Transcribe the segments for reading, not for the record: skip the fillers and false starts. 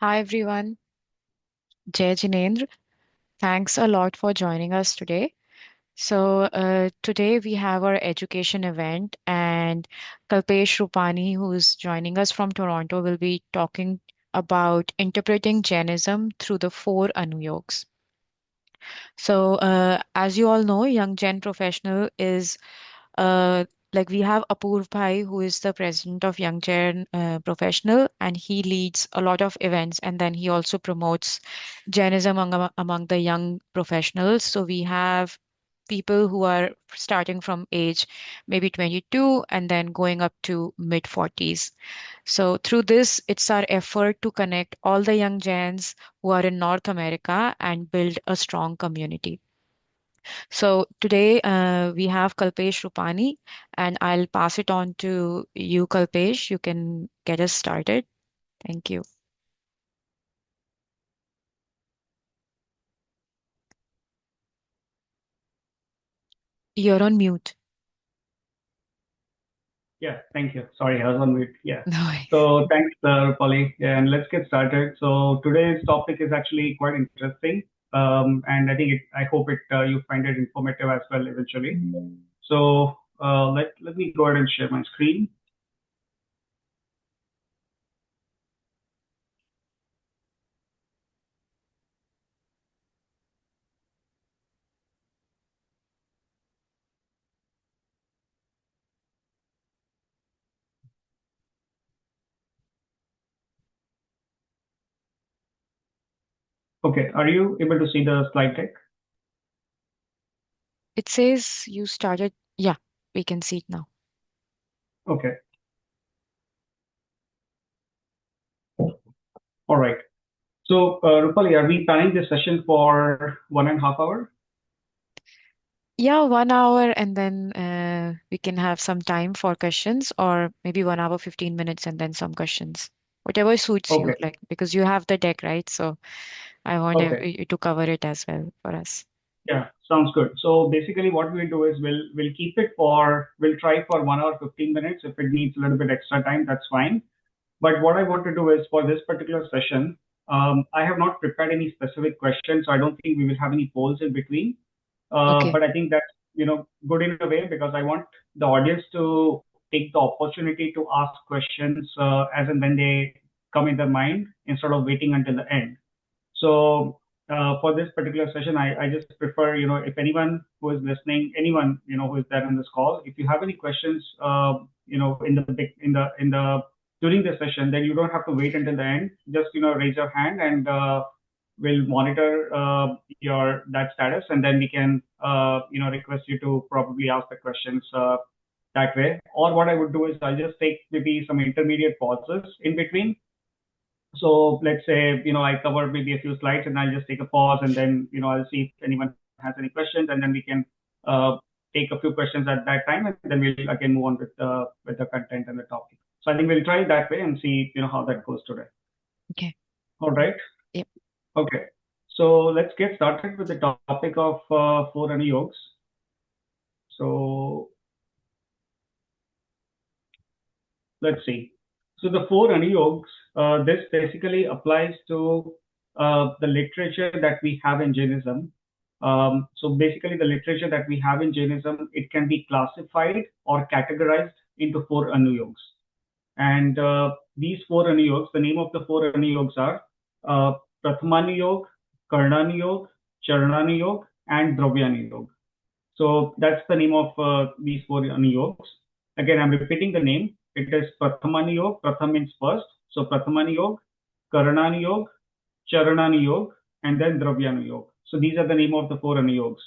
Hi everyone, Jai Jinendra. Thanks a lot for joining us today. Today we have our education event, and Kalpesh Rupani, who is joining us from Toronto, will be talking about interpreting Jainism through the four Anuyogs. As you all know, Young Jain Professional is uh, like we have Apoorv Bhai, who is the president of Young Jain Professional, and he leads a lot of events, and then he also promotes Jainism among the young professionals. So we have people who are starting from age maybe 22 and then going up to mid 40s. So through this, it's our effort to connect all the young Jains who are in North America and build a strong community. So today we have Kalpesh Rupani, and I'll pass it on to you, Kalpesh. You can get us started. Thank you. You're on mute. Yeah, thank you. Sorry, I was on mute. Yeah. No worries. So thanks, Rupali. Yeah, and let's get started. So today's topic is actually quite interesting. And I think I hope you find it informative as well eventually. So let me go ahead and share my screen. Okay, are you able to see the slide deck? It says you started. Yeah, we can see it now. Okay, all right. So Rupali, are we planning this session for 1.5 hours? Yeah, 1 hour, and then we can have some time for questions, or maybe 1 hour, 15 minutes, and then some questions. Whatever suits you, Okay, like, because you have the deck, right? So I want okay. you to cover it as well for us. Yeah, sounds good. So basically what we'll do is we'll try for 1 hour 15 minutes. If it needs a little bit extra time, that's fine. But what I want to do is for this particular session, I have not prepared any specific questions, so I don't think we will have any polls in between. Okay. But I think that's good in a way because I want the audience to take the opportunity to ask questions as and when they come in their mind instead of waiting until the end. So for this particular session, I just prefer, if anyone who is listening, anyone, who is there on this call, if you have any questions, in the during the session, then you don't have to wait until the end. Just, raise your hand and we'll monitor your that status, and then we can, request you to probably ask the questions that way. Or what I would do is I'll just take maybe some intermediate pauses in between, so let's say, I covered maybe a few slides and I'll just take a pause and then, I'll see if anyone has any questions, and then we can uh, take a few questions at that time, and then we'll again move on with the content and the topic. So I think we'll try it that way and see, how that goes today. Okay. All right. Yep. Okay. So let's get started with the topic of Four Anuyogs. So let's see. So the Four Anuyogs, this basically applies to the literature that we have in Jainism. So basically, the literature that we have in Jainism, it can be classified or categorized into four Anuyogs. And these four Anuyogs, the name of the four Anuyogs are Prathamanuyog, Karnanuyog, Charnanuyog, and Dravyanuyog. So that's the name of these four Anuyogs. Again, I'm repeating the name. It is Prathamanuyog. Pratham means first. So Prathamanuyog, Karnanuyog, Charnanuyog, and then Dravyanuyog. So these are the name of the four Anuyogs.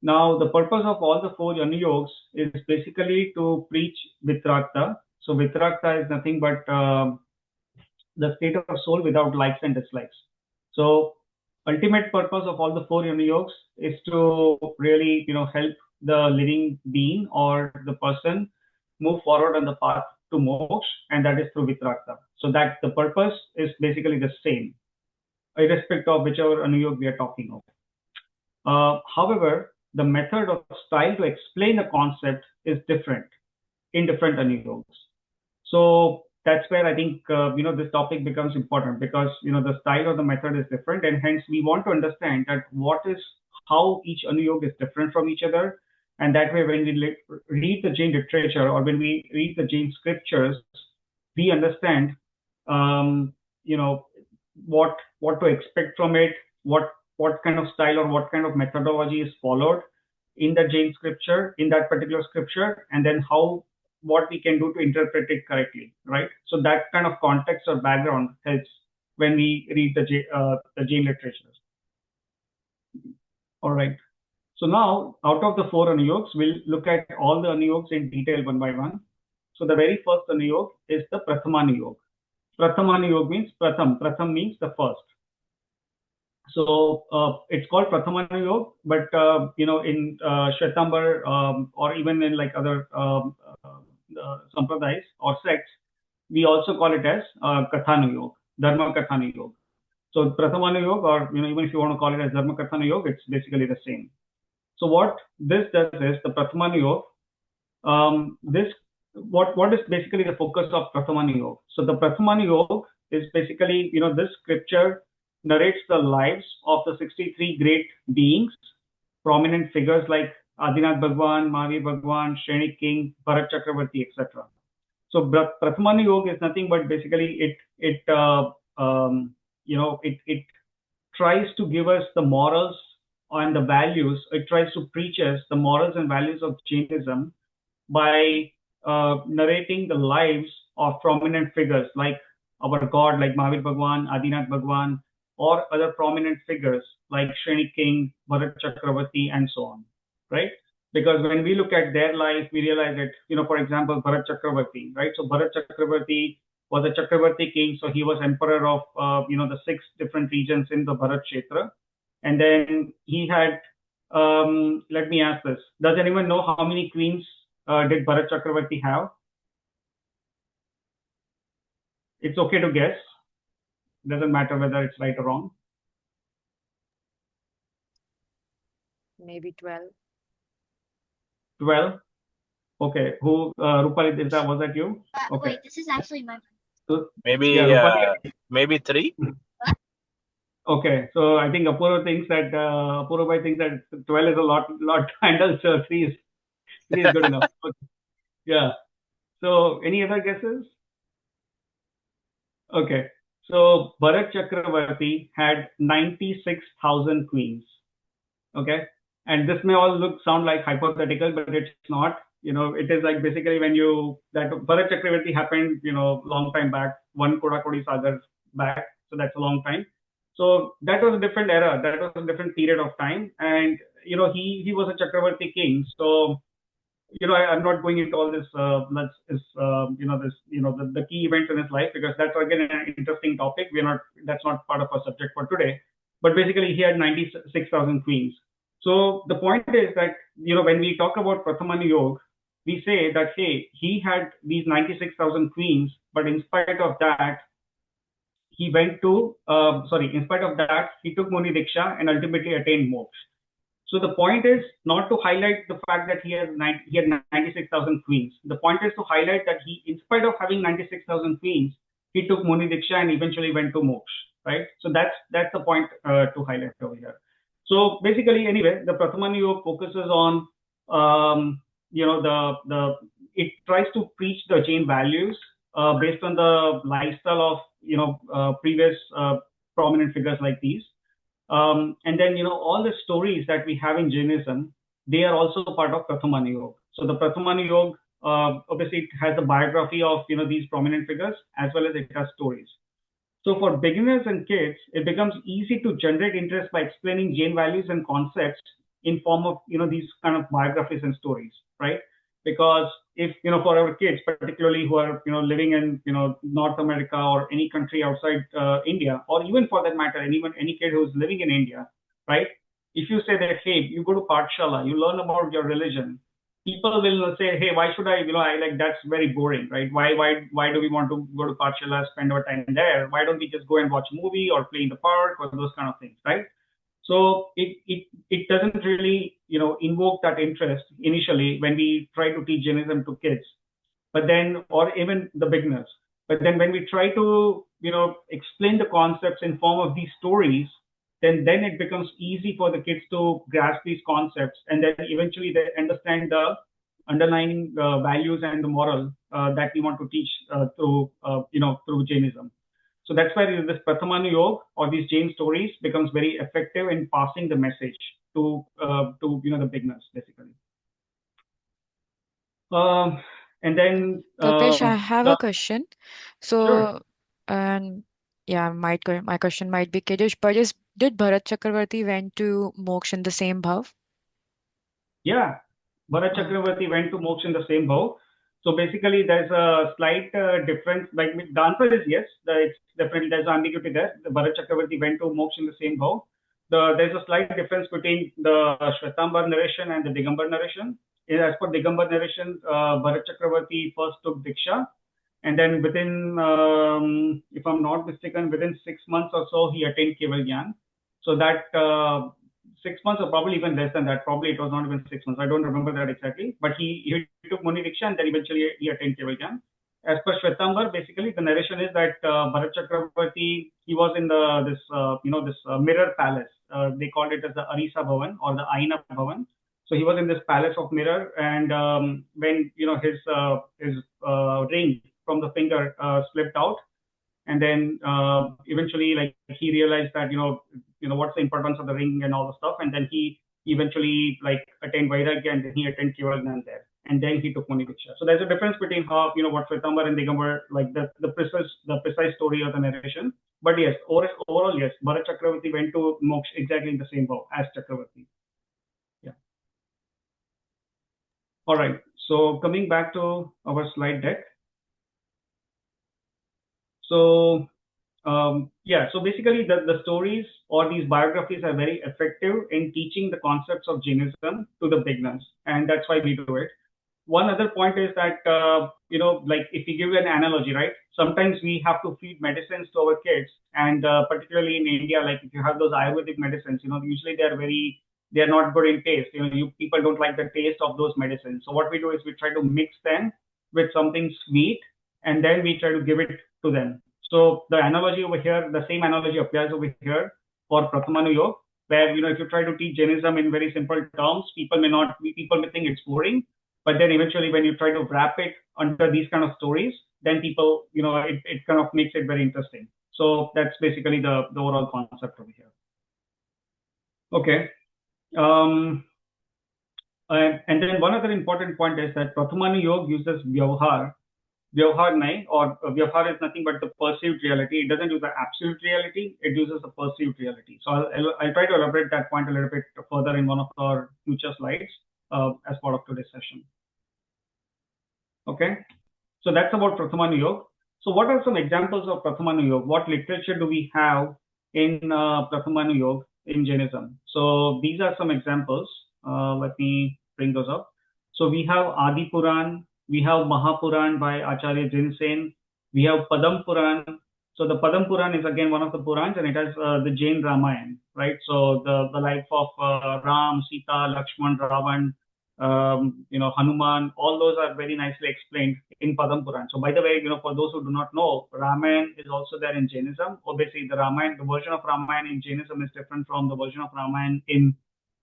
Now, the purpose of all the four Anuyogs is basically to preach Vitrakta. So Vitrakta is nothing but the state of soul without likes and dislikes. So ultimate purpose of all the four yogas is to really, help the living being or the person move forward on the path to moksha, and that is through vitrakta. So that the purpose is basically the same, irrespective of whichever anuyog we are talking of. However, the method or style to explain the concept is different in different anuyogs. So that's where I think this topic becomes important, because the style or the method is different, and hence we want to understand that how each Anuyog is different from each other, and that way when we read the Jain literature or when we read the Jain scriptures, we understand um, you know what to expect from it, what kind of style or what kind of methodology is followed in the Jain scripture, in that particular scripture, and then what we can do to interpret it correctly, right? So that kind of context or background helps when we read the Jain literature. All right. So now, out of the four Anuyogs, we'll look at all the Anuyogs in detail one by one. So the very first Anuyog is the Prathamanuyog. Prathamanuyog means Pratham. Pratham means the first. So it's called Prathamanuyog, but in Shwetambar or even in like other sampradayas or sects, we also call it as Kathanuyog, Dharma Kathanuyog. So Prathamanuyog, or even if you want to call it as Dharma Kathanuyog, it's basically the same. So what this does is the Prathamanuyog. What is basically the focus of Prathamanuyog? So the Prathamanuyog is basically this scripture narrates the lives of the 63 great beings, prominent figures like Adinath Bhagwan, Mahavir Bhagwan, Shreni King, Bharat Chakravarti, etc. So Prathamanuyog is nothing but basically it tries to give us the morals and the values. It tries to preach us the morals and values of Jainism by narrating the lives of prominent figures like our God, like Mahavir Bhagwan, Adinath Bhagwan, or other prominent figures like Shreni King, Bharat Chakravarti, and so on, right? Because when we look at their life, we realize that, for example, Bharat Chakravarti, right? So Bharat Chakravarti was a Chakravarti king, so he was emperor of, the 6 different regions in the Bharat Kshetra. And then he had, let me ask this, does anyone know how many queens did Bharat Chakravarti have? It's okay to guess. Doesn't matter whether it's right or wrong. Maybe 12. 12? Okay. Who, Rupali, was that you? Okay. Wait, this is actually my. So, Maybe yeah, maybe 3. Okay, so I think Apurva thinks that 12 is a lot to handle, so 3 is good enough. Okay. Yeah. So any other guesses? Okay. So Bharat Chakravarti had 96,000 queens. Okay. And this may all sound like hypothetical, but it's not. It is like basically that Bharat Chakravarti happened, long time back, one Koda Kodi Sagar back. So that's a long time. So that was a different era. That was a different period of time. And, he was a Chakravarti king. So, I'm not going into all this, the key events in his life, because that's again an interesting topic. That's not part of our subject for today. But basically, he had 96,000 queens. So the point is that, when we talk about Prathamanuyog, we say that, hey, he had these 96,000 queens, but in spite of that, he took Muni Diksha and ultimately attained moksha. So the point is not to highlight the fact that he had 96,000 queens. The point is to highlight that he, in spite of having 96,000 queens, he took Muni Diksha and eventually went to moksha, right? So that's the point to highlight over here. So basically, anyway, the Prathamanuyog focuses on, it tries to preach the Jain values based on the lifestyle of, previous prominent figures like these. And then, all the stories that we have in Jainism, they are also part of Prathamanuyog. So the Prathamanuyog, obviously, it has a biography of, these prominent figures, as well as it has stories. So for beginners and kids, it becomes easy to generate interest by explaining Jain values and concepts in form of, these kind of biographies and stories, right? Because if, for our kids, particularly who are, living in, North America or any country outside India, or even for that matter, any kid who's living in India, right? If you say that, hey, you go to Pathshala, you learn about your religion, people will say, hey, why should I, that's very boring, right? Why do we want to go to Pathshala, spend our time there? Why don't we just go and watch a movie or play in the park or those kind of things, right? So it doesn't really, invoke that interest initially when we try to teach Jainism to kids, but then, or even the beginners. But then when we try to, explain the concepts in form of these stories, then it becomes easy for the kids to grasp these concepts, and then eventually they understand the underlying values and the moral that we want to teach through Jainism. So that's why this Prathamanuyog or these Jain stories becomes very effective in passing the message to the beginners basically. Um, and then Kalpesh, I have a question. sure. So, and yeah, my question might be kiddish, but did Bharat Chakravarti went to moksha in the same bhav? Yeah, Bharat Oh, Chakravarti went to moksha in the same bow. So basically, there's a slight difference. Like the answer is yes. It's definitely there's ambiguity there. The Bharat Chakravarti went to moksha in the same bow. There's a slight difference between the Shwetambar narration and the Digambar narration. As per Digambar narration, Bharat Chakravarti first took Diksha, and then within, if I'm not mistaken, within 6 months or so, he attained Keval Gyan. So that 6 months or probably even less than that. Probably it was not even 6 months. I don't remember that exactly. But he took Muni Diksha and then eventually he attained Keval Gyan. As per Shwetambar, basically the narration is that Bharat Chakravarti he was in this mirror palace. They called it as the Arisa Bhavan or the Aina Bhavan. So he was in this palace of mirror, and when his ring from the finger slipped out, and then eventually like he realized that what's the importance of the ring and all the stuff, and then he eventually like attained vairagya, and then he attained Kevalgnan there, and then he took Muni Diksha. So there's a difference between how what Shwetambar and Digambar, like the precise story of the narration. But yes, overall yes, Bharat Chakravarti went to moksha exactly in the same bow as Chakravarti. Yeah. All right. So coming back to our slide deck. So so basically the stories or these biographies are very effective in teaching the concepts of Jainism to the beginners, and that's why we do it. One other point is that, like if you give an analogy, right? Sometimes we have to feed medicines to our kids, and particularly in India, like if you have those Ayurvedic medicines, usually they're not good in taste. People don't like the taste of those medicines. So what we do is we try to mix them with something sweet, and then we try to give it to them. So the analogy over here, the same analogy applies over here for Prathamanuyog, where if you try to teach Jainism in very simple terms, people may think it's boring, but then eventually when you try to wrap it under these kind of stories, then people, it kind of makes it very interesting. So that's basically the overall concept over here. Okay. Um, and then one other important point is that Prathamanuyog uses Vyavhar. Vyavhar nahi, or Vyavhar is nothing but the perceived reality. It doesn't use the absolute reality. It uses the perceived reality. So I'll try to elaborate that point a little bit further in one of our future slides as part of today's session. Okay. So that's about Prathamanuyog. So what are some examples of Prathamanuyog? What literature do we have in Prathamanuyog in Jainism? So these are some examples. Let me bring those up. So we have Adi Puran, we have Mahapuran by Acharya Jinsen, we have Padam Puran. So the Padam Puran is again one of the Purans, and it has the Jain Ramayan, right? So the life of Ram, Sita, Lakshman, Ravan, Hanuman, all those are very nicely explained in Padam Puran. So by the way, for those who do not know, Ramayan is also there in Jainism. Obviously, the version of Ramayan in Jainism is different from the version of Ramayan in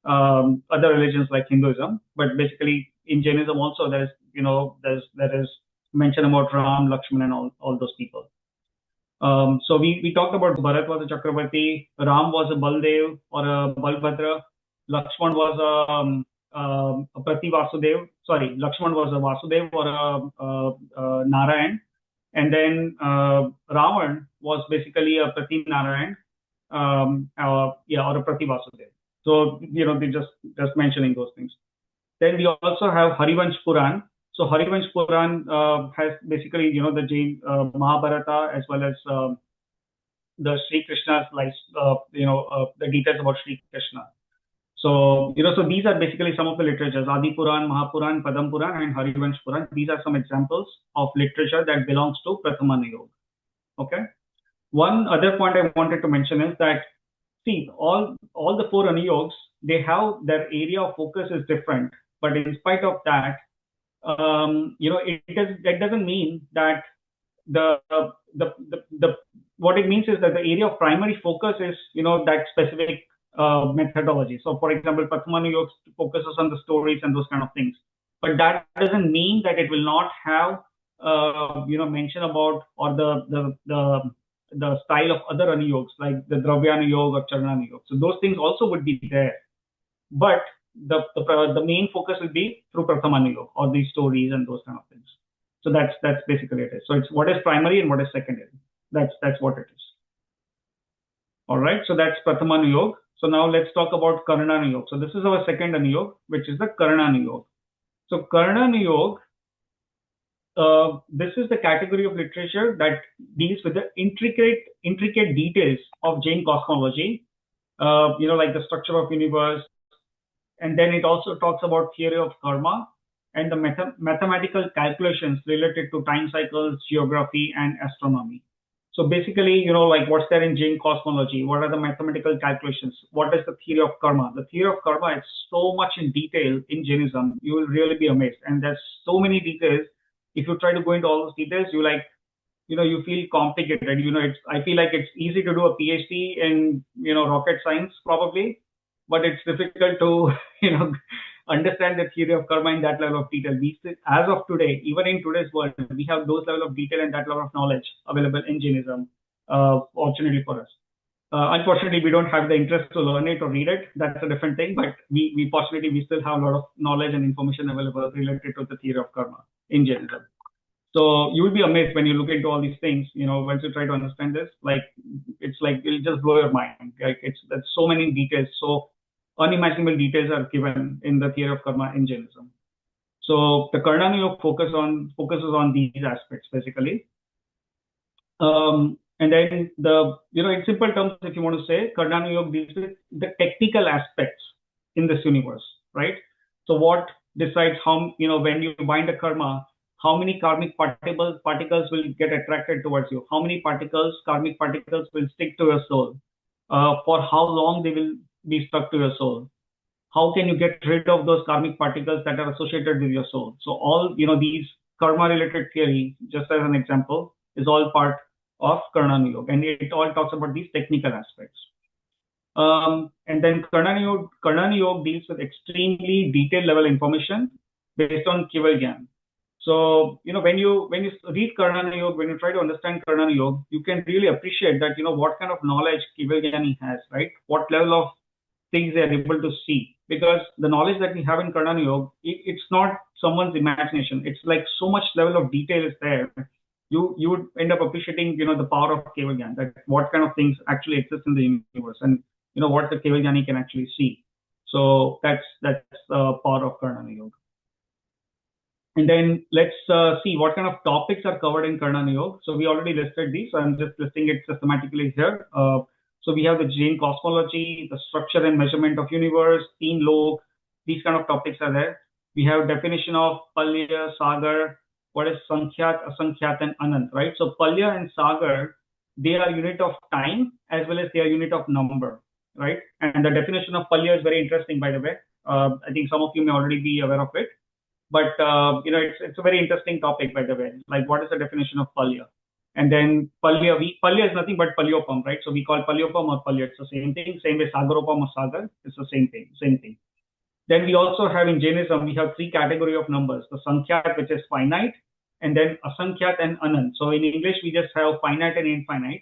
other religions like Hinduism. But basically, in Jainism also, there is mention about Ram, Lakshman, and all those people. So we talked about Bharat was a Chakravarti, Ram was a Baldev or a Balbhadra, Lakshman was a Prati Vasudev. Sorry, Lakshman was a Vasudev or a Narayan, and then Ravan was basically a Prati Narayan, or a Prati Vasudev. So they just mentioning those things. Then we also have Harivansh Puran. So Harivansh Puran has basically the Jain Mahabharata as well as the Sri Krishna's life, the details about Sri Krishna. So so these are basically some of the literatures: Adi Puran, Mahapuran, Padam Puran, and Harivansh Puran. These are some examples of literature that belongs to Prathamanuyog. Okay. One other point I wanted to mention is that see all the four Anuyogs, they have their area of focus is different, but in spite of that, that doesn't mean that what it means is that the area of primary focus is, that specific methodology. So, for example, Prathamanuyog focuses on the stories and those kind of things. But that doesn't mean that it will not have, mention about or the style of other Anuyogs like the Dravyanuyog or Charnanuyog. So those things also would be there. But the main focus will be through Prathamanuyog or these stories and those kind of things. So that's basically it. So it's what is primary and what is secondary. That's what it is. All right. So that's Prathamanuyog. So now let's talk about Karnanuyog. So this is our second Anuyog, which is the Karnanuyog. So Karnanuyog, this is the category of literature that deals with the intricate details of Jain cosmology. Like the structure of universe, and then it also talks about theory of karma and the mathematical calculations related to time cycles, geography, and astronomy. So basically, like what's there in Jain cosmology? What are the mathematical calculations? What is the theory of karma? The theory of karma is so much in detail in Jainism. You will really be amazed. And there's so many details. If you try to go into all those details, you feel complicated. I feel like it's easy to do a PhD in, rocket science probably, but it's difficult to, understand the theory of karma in that level of detail. As of today, even in today's world, we have those level of detail and that level of knowledge available in Jainism, fortunately for us. Unfortunately, we don't have the interest to learn it or read it. That's a different thing, but we still have a lot of knowledge and information available related to the theory of karma in Jainism. So you will be amazed when you look into all these things, once you try to understand this, it's like, it'll just blow your mind. Like there's so many details, so unimaginable details are given in the theory of karma in Jainism. So the Karnanuyog focuses on these aspects basically. And then in simple terms, if you want to say, Karnanuyog deals with the technical aspects in this universe, right? So what decides how, when you bind a karma, how many karmic particles will get attracted towards you? How many karmic particles will stick to your soul? For how long they will be stuck to your soul? How can you get rid of those karmic particles that are associated with your soul? So all, these karma-related theory, just as an example, is all part of Karnanuyog, and it all talks about these technical aspects. And then Karnanuyog deals with extremely detailed level information based on Keval Gyan. So, when you read Karnanuyog, when you try to understand Karnanuyog, you can really appreciate that, what kind of knowledge Keval Gyani has, right? What level of things they are able to see. Because the knowledge that we have in Karnanuyog, it's not someone's imagination. It's like so much level of detail is there. You would end up appreciating, the power of Keval Gyan, that what kind of things actually exist in the universe, and what the Keval Gyani can actually see. So that's part of Karnanuyog. And then let's see what kind of topics are covered in Karnanuyog. So we already listed these, so I'm just listing it systematically here. So we have the Jain cosmology, the structure and measurement of universe, teen log, these kind of topics are there. We have definition of Palya, Sagar, what is Sankhyat, Asankyat, and Anant, right? So Palya and Sagar, they are unit of time as well as they are unit of number, right? And the definition of Palya is very interesting, by the way. I think some of you may already be aware of it. But it's a very interesting topic, by the way. Like, what is the definition of Palya? And then Palya is nothing but Palyopam, right? So we call Palyopam or Palya. It's the same thing. Same way Sagaropam or Sagar. It's the same thing. Then we also have in Jainism, we have three category of numbers: the Sankyat, which is finite, and then Asankyat and Anant. So in English, we just have finite and infinite.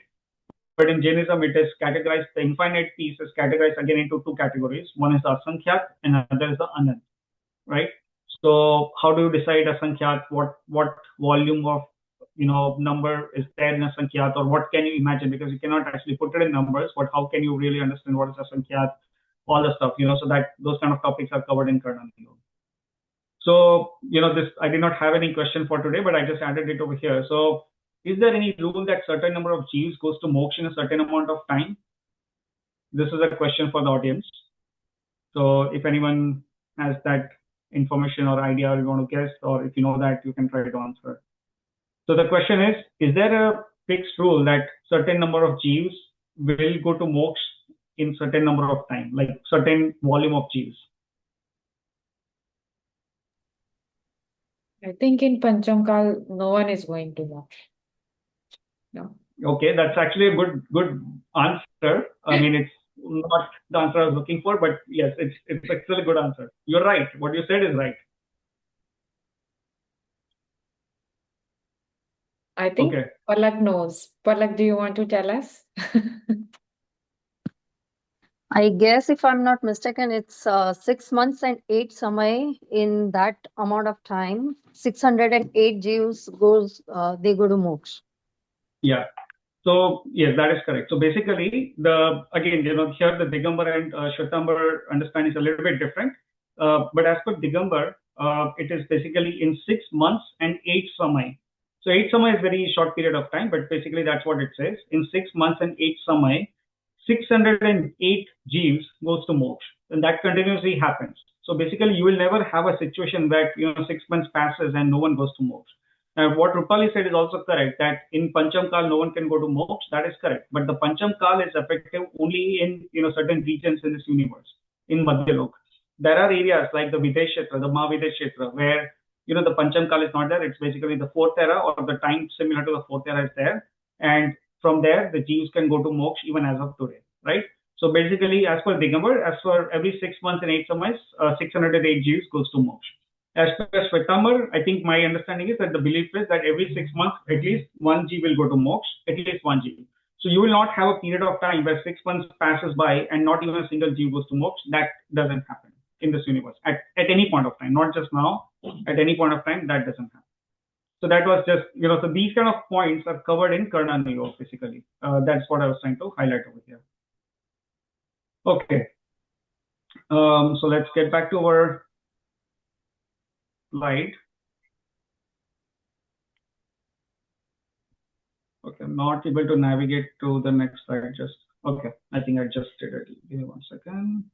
But in Jainism, it is categorized. The infinite piece is categorized again into two categories. One is the Asankyat, and another is the Anant, right? So how do you decide a Sankyat? What volume of number is there in a Sankyat, or what can you imagine? Because you cannot actually put it in numbers, but how can you really understand what is a Sankyat? All the stuff, so that those kind of topics are covered in Karnanuyog. So, this I did not have any question for today, but I just added it over here. So is there any rule that certain number of Jeeves goes to moksha in a certain amount of time? This is a question for the audience. So if anyone has that information or idea, or you want to guess, or if you know that, you can try to answer. So the question is there a fixed rule that certain number of Jeeves will go to moksha in certain number of time, like certain volume of Jeeves? I think in Panchamkal, no one is going to moksha. No. Okay, that's actually a good answer. I mean, it's not the answer I was looking for, but yes, it's actually a good answer. You're right. What you said is right. I think Okay. Palak knows. Palak, do you want to tell us? I guess if I'm not mistaken, it's 6 months and 8 samay. In that amount of time, 608 Jews they go to moksha. Yeah. So yes, that is correct. So basically, again, here the Digambar and Shwetambar understanding is a little bit different. But as per Digambar, it is basically in 6 months and 8 samay. So 8 samay is very short period of time, but basically that's what it says. In 6 months and 8 samay, 608 Jeeves goes to moksha, and that continuously happens. So basically, you will never have a situation that 6 months passes and no one goes to moksha. What Rupali said is also correct, that in Pancham Kal no one can go to moksha. That is correct. But the Pancham Kal is effective only in certain regions in this universe, in Madhyalok. There are areas like the Videshetra, the Mahavideshetra, where the Pancham Kal is not there. It's basically the fourth era, or the time similar to the fourth era is there. And from there, the Jeeves can go to moksha even as of today, right? So basically, as per Digambar, as for every 6 months and 8 samays, 608 Jeeves goes to moksha. As per Shwetambar, I think my understanding is that the belief is that every 6 months, at least one Jeev will go to moksha, at least one Jeev. So you will not have a period of time where 6 months passes by and not even a single Jeev goes to moksha. That doesn't happen in this universe at any point of time, not just now, at any point of time, that doesn't happen. So that was just, so these kind of points are covered in Karnanuyog, basically. That's what I was trying to highlight over here. Okay. So let's get back to our slide. Okay, I'm not able to navigate to the next slide. Okay, I think I just did it. Give me 1 second.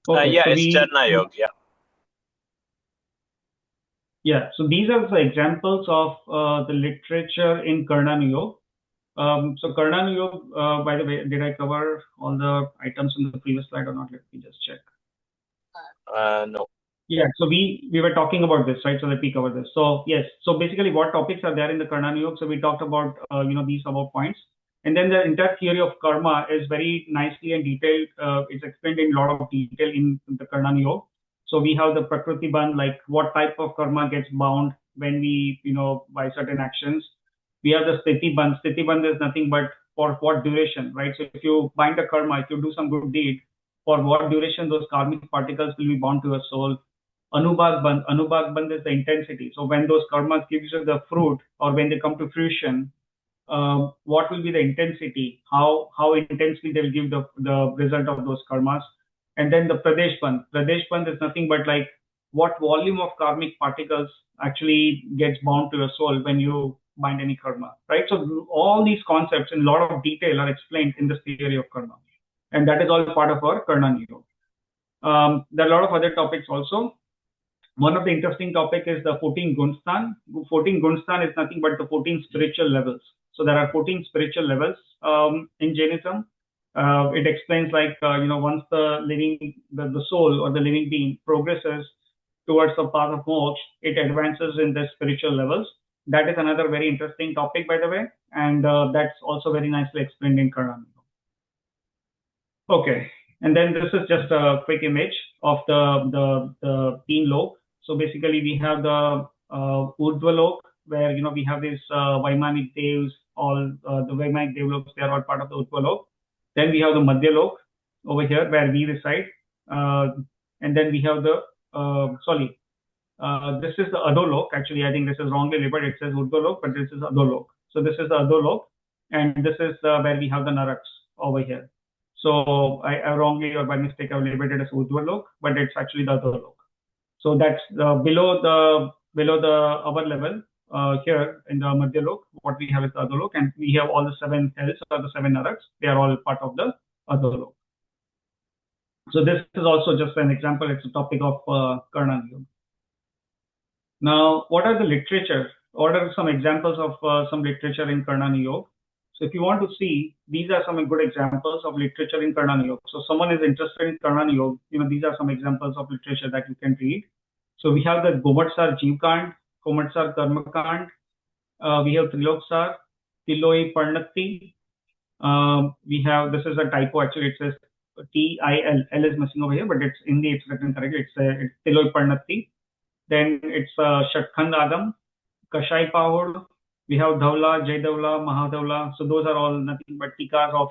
Okay, yeah, it's Charnanuyog. Yeah. Yeah, so these are the examples of the literature in Karnanuyog. So Karnanuyog, by the way, did I cover all the items in the previous slide or not? Let me just check. No. Yeah, so we were talking about this, right? So let me cover this. So yes, so basically what topics are there in the Karnanuyog? So we talked about these above points. And then the entire theory of karma is very nicely and detailed. It's explained in a lot of detail in the Karnanuyog. So we have the Prakriti Bandh, like what type of karma gets bound when we, by certain actions. We have the Sthiti Bandh. Sthiti Bandh is nothing but for what duration, right? So if you bind a karma, if you do some good deed, for what duration those karmic particles will be bound to your soul. Anubhag Bandh. Anubhag Bandh is the intensity. So when those karmas gives you the fruit, or when they come to fruition, what will be the intensity? How intensely they will give the result of those karmas? And then the Pradesh Bandh. Pradesh Bandh is nothing but like what volume of karmic particles actually gets bound to your soul when you bind any karma, right? So all these concepts in a lot of detail are explained in this theory of karma, and that is all part of our Karnanuyog. There are a lot of other topics also. One of the interesting topic is the 14 Gunstan. 14 Gunstan is nothing but the 14 spiritual levels. So there are 14 spiritual levels in Jainism. It explains like, once the soul or the living being progresses towards the path of moksha, it advances in the spiritual levels. That is another very interesting topic, by the way. And that's also very nicely explained in Karnanuyog. Okay. And then this is just a quick image of the teen lok. So basically, we have the Urdhvalok, where we have these Vaimanic Devs, all the Vaimanic Devloks, they are all part of the Urdhvalok. Then we have the Madhyalok over here, where we reside, and then we have the this is the Adolok. Actually, I think this is wrongly labeled. It says Urdhvalok, but this is Adolok. So this is the Adolok, and this is where we have the Naraks over here. So I wrongly or by mistake I've labeled it as Urdhvalok, but it's actually the Adolok. So that's below the upper level here in the Madhyalok. What we have is the Adolok, and we have all the 7 hells or the 7 Naraks. They are all part of the Adolok. So this is also just an example. It's a topic of Karnanuyog. Now, what are the literature? What are some examples of some literature in Karnanuyog? So if you want to see, these are some good examples of literature in Karnanuyog. So someone is interested in Karnanuyog, these are some examples of literature that you can read. So we have the Gomatsar Jeevkand, Komatsar Karmakand, we have Triloksar, Tiloi Parnatti. We have, this is a typo actually, it says T-I-L, L is missing over here, but it's in the, it's written correctly, it's Tiloi Parnatti. Then it's Shatkhand Adam, Kashai Pahod, we have Dhaula, Jai Dhaula, Mahadhaula. So those are all nothing but tikas of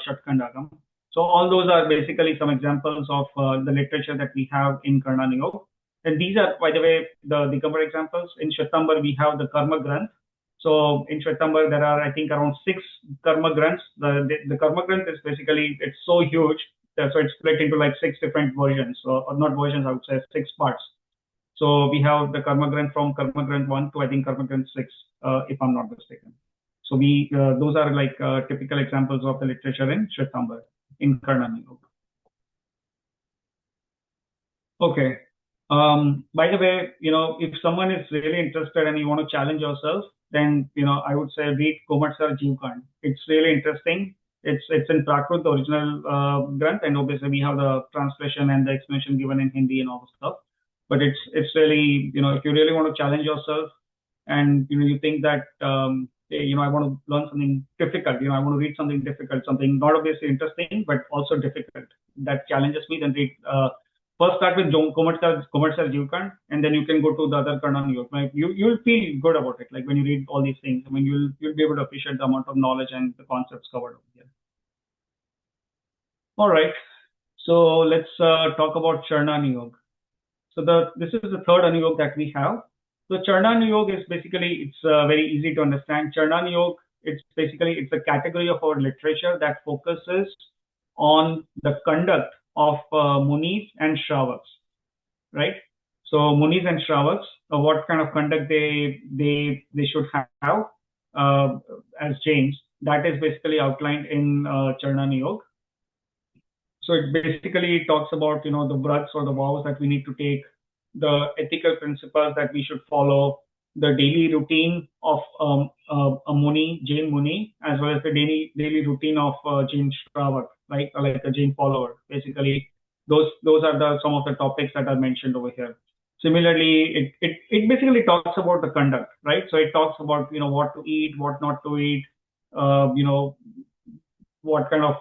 Shatkhand Agam. So all those are basically some examples of the literature that we have in Karnanuyog. And these are, by the way, the Digambar examples. In Shwetambar, we have the Karma Granth. So in Shwetambar, there are, I think, around 6 Karma Granths. The Karma Granth is basically, it's so huge. So it's split into like 6 different versions, or not versions, I would say 6 parts. So we have the Karma Granth from Karma Granth 1 to, I think, Karma Granth 6, if I'm not mistaken. So those are like typical examples of the literature in Shwetambar, in Karnanuyog. Okay. By the way, if someone is really interested and you want to challenge yourself, then, I would say read Komatsar Jeevkand. It's really interesting. It's in Prakrit, the original Granth, and obviously we have the translation and the explanation given in Hindi and all the stuff. But it's really, if you really want to challenge yourself and, you think that, hey, I want to learn something difficult, I want to read something difficult, something not obviously interesting, but also difficult, that challenges me, then read, first start with Komatsar Jeevkand, and then you can go to the other Karnanuyog. Like you'll feel good about it. Like when you read all these things, I mean, you'll be able to appreciate the amount of knowledge and the concepts covered over here. All right. So let's talk about Charnanuyog. So this is the third Anuyog that we have. So Charnanuyog is basically, it's very easy to understand. Charnanuyog, it's a category of our literature that focuses on the conduct of Munis and Shravaks, right? So Munis and Shravaks, what kind of conduct they should have as Jains, that is basically outlined in Charnanuyog. So it basically talks about, the vrats or the vows that we need to take, the ethical principles that we should follow, the daily routine of a Muni, Jain Muni, as well as the daily routine of Jain Shravak, like a Jain follower. Basically, those are some of the topics that are mentioned over here. Similarly, it basically talks about the conduct, right? So it talks about, what to eat, what not to eat, what kind of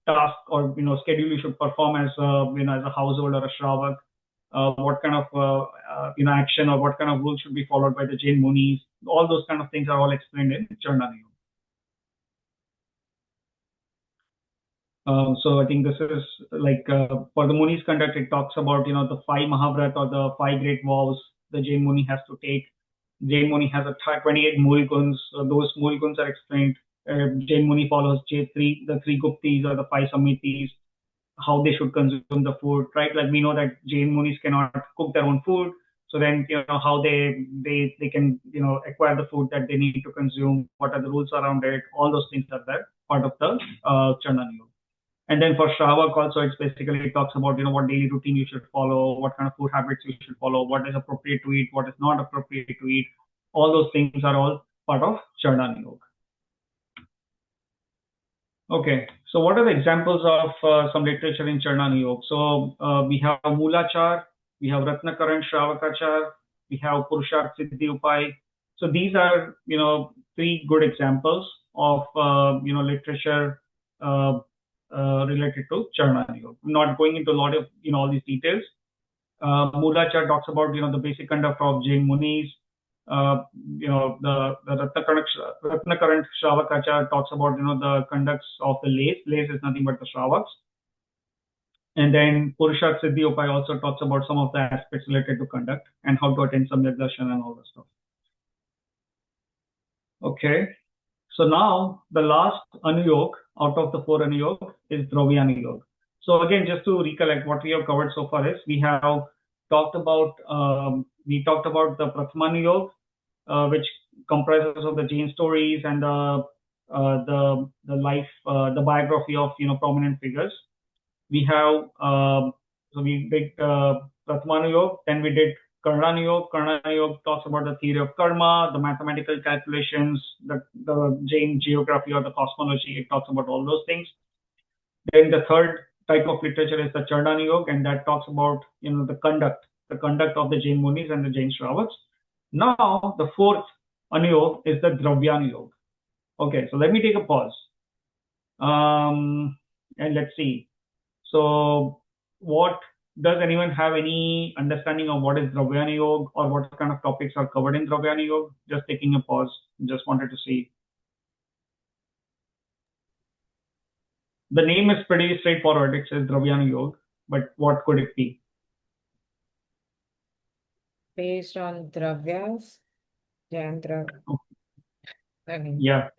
task or schedule you should perform as as a household or a Shravak, what kind of action or what kind of rules should be followed by the Jain Munis. All those kind of things are all explained in Charnanuyog. So I think this is like for the Muni's conduct, it talks about the 5 Mahavrat or the 5 great vows the Jain Muni has to take. Jain Muni has a 28 Mool Guns. Those Mool Guns are explained. Jain Muni follows the 3 Guptis or the 5 Samitis, how they should consume the food, right? Like we know that Jain Munis cannot cook their own food. So then, how they can, acquire the food that they need to consume, what are the rules around it, all those things are there, part of the Charnanuyog. And then for Shravak also, it basically talks about, what daily routine you should follow, what kind of food habits you should follow, what is appropriate to eat, what is not appropriate to eat. All those things are all part of Charnanuyog. Okay, so what are the examples of some literature in Charnanuyog? So we have Moolachar, we have Ratnakaran Shravakachar, we have Purusharth Siddhi Upay. So these are, 3 good examples of, literature related to Charnanuyog. I'm not going into a lot of, all these details. Moolachar talks about, the basic conduct of Jain Munis. The Ratnakaran Shravakachar talks about, the conducts of the lays. Lays is nothing but the Shravaks. And then Purusharth Siddhi Upay also talks about some of the aspects related to conduct and how to attend Samyak Darshan and all that stuff. Okay. So now the last Anuyog out of the 4 Anuyogs is Dravyanuyog. So again, just to recollect what we have covered so far is we have talked about the Prathamanuyog, which comprises of the Jain stories and the life, the biography of prominent figures. We have so we did Prathamanuyog, then we did Karnanuyog talks about the theory of karma, the mathematical calculations, the Jain geography or the cosmology. It talks about all those things. Then the third type of literature is the Charnanuyog, and that talks about the conduct of the Jain Munis and the Jain Shravats. Now the fourth Anuyog is the Dravyanuyog. Okay, so let me take a pause. And let's see. So does anyone have any understanding of what is Dravyanuyog or what kind of topics are covered in Dravyanuyog? Just taking a pause. Just wanted to see. The name is pretty straightforward. It says Dravyanuyog, but what could it be? Based on Dravyas, Yantra. I mean, Yeah,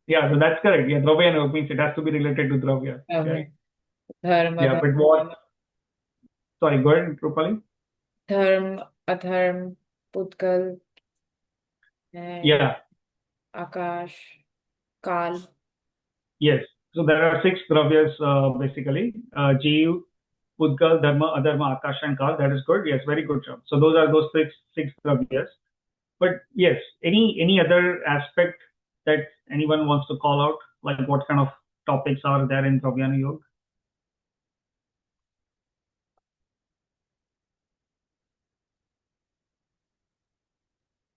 so that's correct. Yeah, Dravyanuyog means it has to be related to Dravya. Right? Dharma, Yeah, but what? Sorry, go ahead, Rupali. Dharm, Adharm, Putkal, and Yeah, Akash, Kal. yes. So there are 6 Dravyas basically. Jeev, Pudgal, Dharma, Adharma, Akash, and Kal. That is good. Yes, very good job. So those are those six Dravyas. But yes, any other aspect that anyone wants to call out, like what kind of topics are there in Dravyanuyog?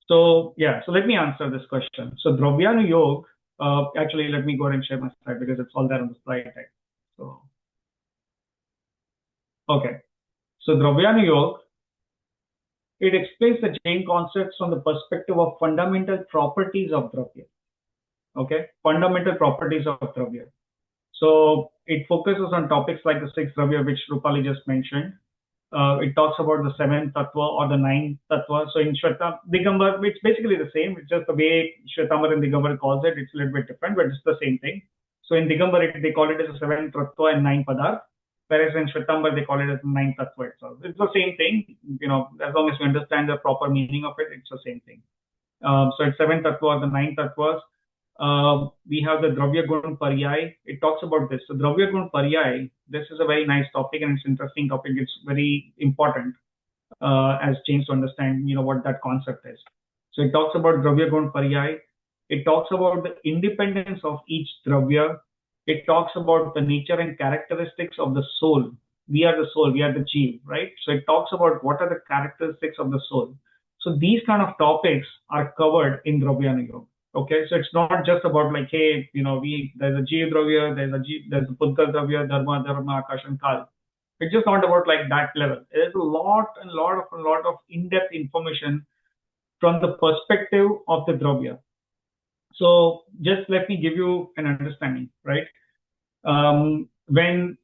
So yeah, so let me answer this question. So Dravyanuyog, actually let me go ahead and share my slide because it's all there on the slide deck. So okay, so Dravyanuyog, it explains the Jain concepts from the perspective of fundamental properties of Dravya. Okay, fundamental properties of Dravya. So it focuses on topics like the 6 Dravya, which Rupali just mentioned. It talks about the 7th tattva or the 9th tattva. So in Digambar, it's basically the same. It's just the way Shwetambar and Digambar calls it. It's a little bit different, but it's the same thing. So in Digambar, they call it as a 7th tattva and 9 padarth, whereas in Shwetambar, they call it as the 9th tattva itself. It's the same thing. As long as we understand the proper meaning of it, it's the same thing. So it's 7th tattva or the 9th tattvas. We have the Dravya Gun Paryay. It talks about this. So Dravya Gun Paryay, this is a very nice topic and it's an interesting topic. It's very important as Jains to understand, what that concept is. So it talks about Dravya Gun Paryay. It talks about the independence of each Dravya. It talks about the nature and characteristics of the soul. We are the soul, we are the Jeev, right? So it talks about what are the characteristics of the soul. So these kind of topics are covered in Dravyanuyog. Okay, so it's not just about like, hey, there's a Jeev Dravya, there's a Pudgal Dravya, Dharma, Akash, and Kal. It's just not about like that level. There's a lot of in-depth information from the perspective of the Dravya. So just let me give you an understanding, right? When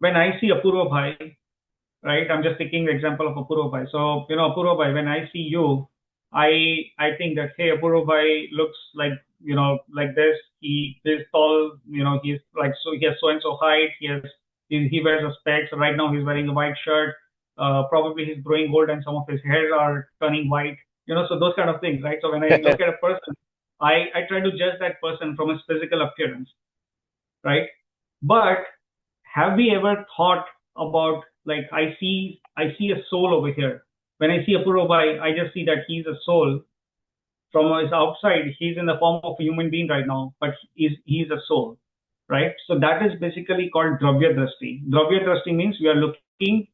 I see Apurva Bhai, right, I'm just taking the example of Apurva Bhai. So, Apurva Bhai, when I see you, I think that, hey, Apurva Bhai looks like, like this. He is tall, he's like, so he has so and so height. He wears a specs. Right now he's wearing a white shirt. Probably he's growing old and some of his hairs are turning white. So those kind of things, right? So when I look at a person, I try to judge that person from his physical appearance, right? But have we ever thought about, like, I see a soul over here. When I see Apurva Bhai, I just see that he's a soul. From his outside, he's in the form of a human being right now, but he's a soul, right? So that is basically called Dravya Drashti. Dravya Drashti means we are looking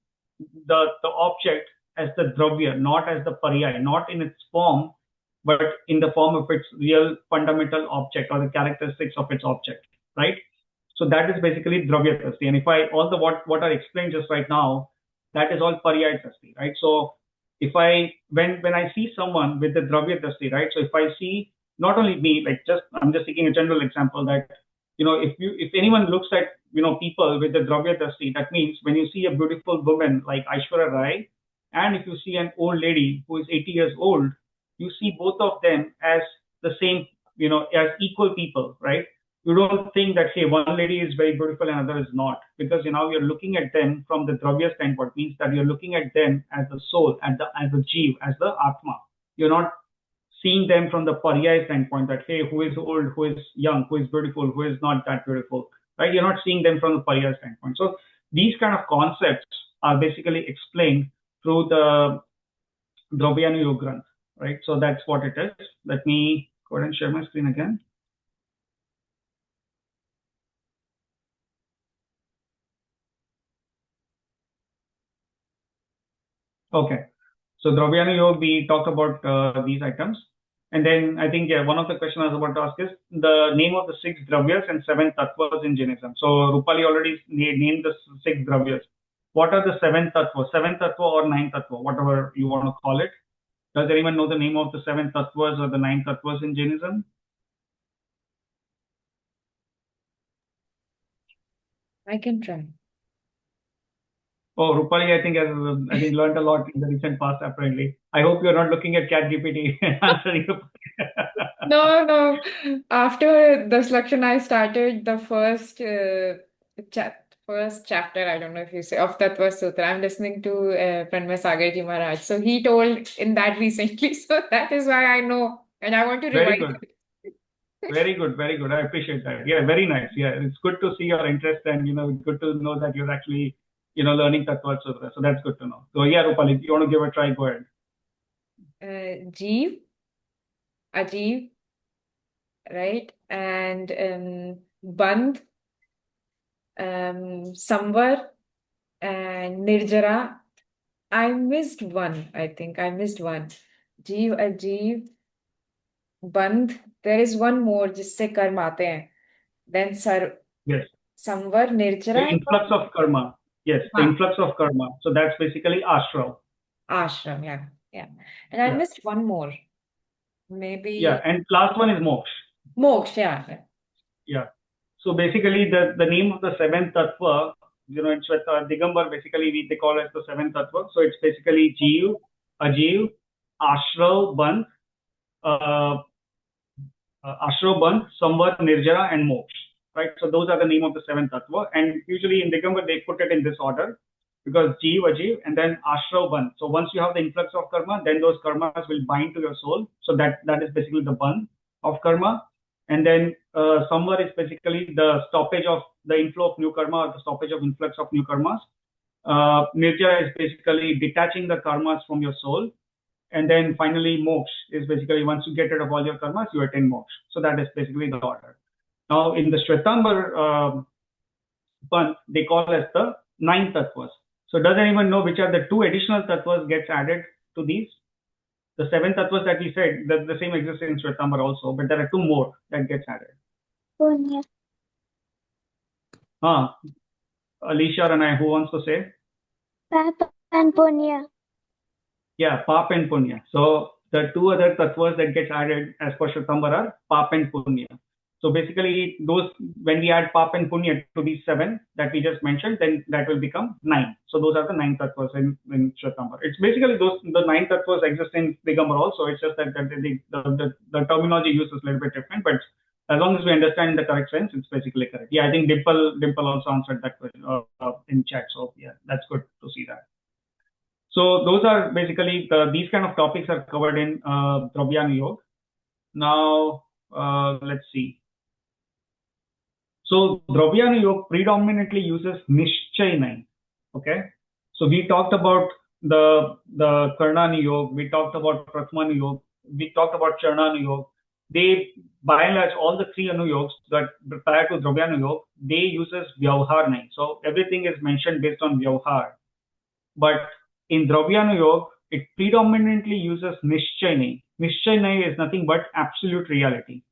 the object as the Dravya, not as the Paryay, not in its form, but in the form of its real fundamental object or the characteristics of its object, right? So that is basically Dravya Drashti. And if what I explained just right now, that is all Paryay Drashti, right? So when I see someone with the Dravya Drashti, right? So if I see not only me, like I'm just taking a general example that, if anyone looks at, people with the Dravya Drashti, that means when you see a beautiful woman like Aishwarya Rai, and if you see an old lady who is 80 years old, you see both of them as the same, as equal people, right? You don't think that, hey, one lady is very beautiful and other is not, because you're looking at them from the Dravya standpoint, means that you're looking at them as the soul, as the Jeev, as the Atma. You're not seeing them from the Paryay standpoint that, hey, who is old, who is young, who is beautiful, who is not that beautiful, right? You're not seeing them from the Paryay standpoint. So these kind of concepts are basically explained through the Dravyanuyog, right? So that's what it is. Let me go ahead and share my screen again. Okay. So Dravyanuyog, we talked about these items. And then I think one of the questions I was about to ask is the name of the 6 dravyas and 7 tattvas in Jainism. So Rupali already named the 6 dravyas. What are the 7 tattvas? 7 tattva or 9 tattva, whatever you want to call it. Does anyone know the name of the 7 tattvas or the 9 tattvas in Jainism? I can try. Oh, Rupali, I think has learned a lot in the recent past. Apparently, I hope you're not looking at ChatGPT answering. No. After the selection, I started the first first chapter. I don't know if you say of Tattva Sutra. I'm listening to Pranmay Sagarji Maharaj. So he told in that recently. So that is why I know, and I want to Very revise good. it. Very good, very good. I appreciate that. Yeah, very nice. Yeah, it's good to see your interest, and good to know that you're actually learning Tattva Sutra. So that's good to know. So yeah, Rupali, if you want to give a try, go ahead. Jeev, Ajeev, right? And Bandh, Samvar, and Nirjara. I missed one. I think I missed one. Jeev, Ajeev, Bandh. There is one more जिससे कर्म आते हैं. Then Yes. Samvar, The Nirjara, influx of karma. Yes, the influx of karma. So that's basically ashram. Ashram. Yeah. And I Yeah. missed one more. Maybe Yeah, and last one is moksha. Moksha. Yeah. Yeah. So basically, the name of the 7th tattva, it's with Digambar. Basically, they call it the 7th tattva. So it's basically Jeev, Ajeev, Ashrav, Bandh, Ashrav, Bandh, Samvat, Nirjara, and Moksha. Right. So those are the name of the 7th tattva. And usually in Digambar, they put it in this order because Jeev, Ajeev, and then Ashrav, Bandh. So once you have the influx of karma, then those karmas will bind to your soul. So that is basically the bandh of karma. And then Samvar is basically the stoppage of the inflow of new karma or the stoppage of influx of new karmas. Nirjara is basically detaching the karmas from your soul. And then finally, moksha is basically once you get rid of all your karmas, you attain moksha. So that is basically the order. Now, in the Shwetambar Panth, they call as the 9 tattvas. So does anyone know which are the 2 additional tattvas gets added to these? The 7 tattvas that we said, the same exists in Shwetambar also, but there are 2 more that gets added. Punya. Alicia and I, who wants to say? Papa and Punya. Yeah, Pap and Punya. So the 2 other tattvas that gets added as per Shwetambar are Pap and Punya. So basically, those when we add Pap and Punya to these 7 that we just mentioned, then that will become 9. So those are the 9 tattvas in Shwetambar. It's basically the 9 tattvas exist in Digambar also. It's just that the terminology used is a little bit different, but as long as we understand in the correct sense, it's basically correct. Yeah, I think Dimple also answered that question in chat. So yeah, that's good to see that. So those are basically these kind of topics are covered in Dravyanuyog. Now let's see. So Dravyanuyog predominantly uses Nishchaynai. Okay. So we talked about the Karnanuyog, we talked about Prathamanuyog, we talked about Charnanuyog. They, by and large, all the 3 Anuyogs that prior to Dravyanuyog, they uses Vyavharnai. So everything is mentioned based on Vyavhar. But in Dravyanuyog, it predominantly uses Nishchaynai. Nishchaynai is nothing but absolute reality.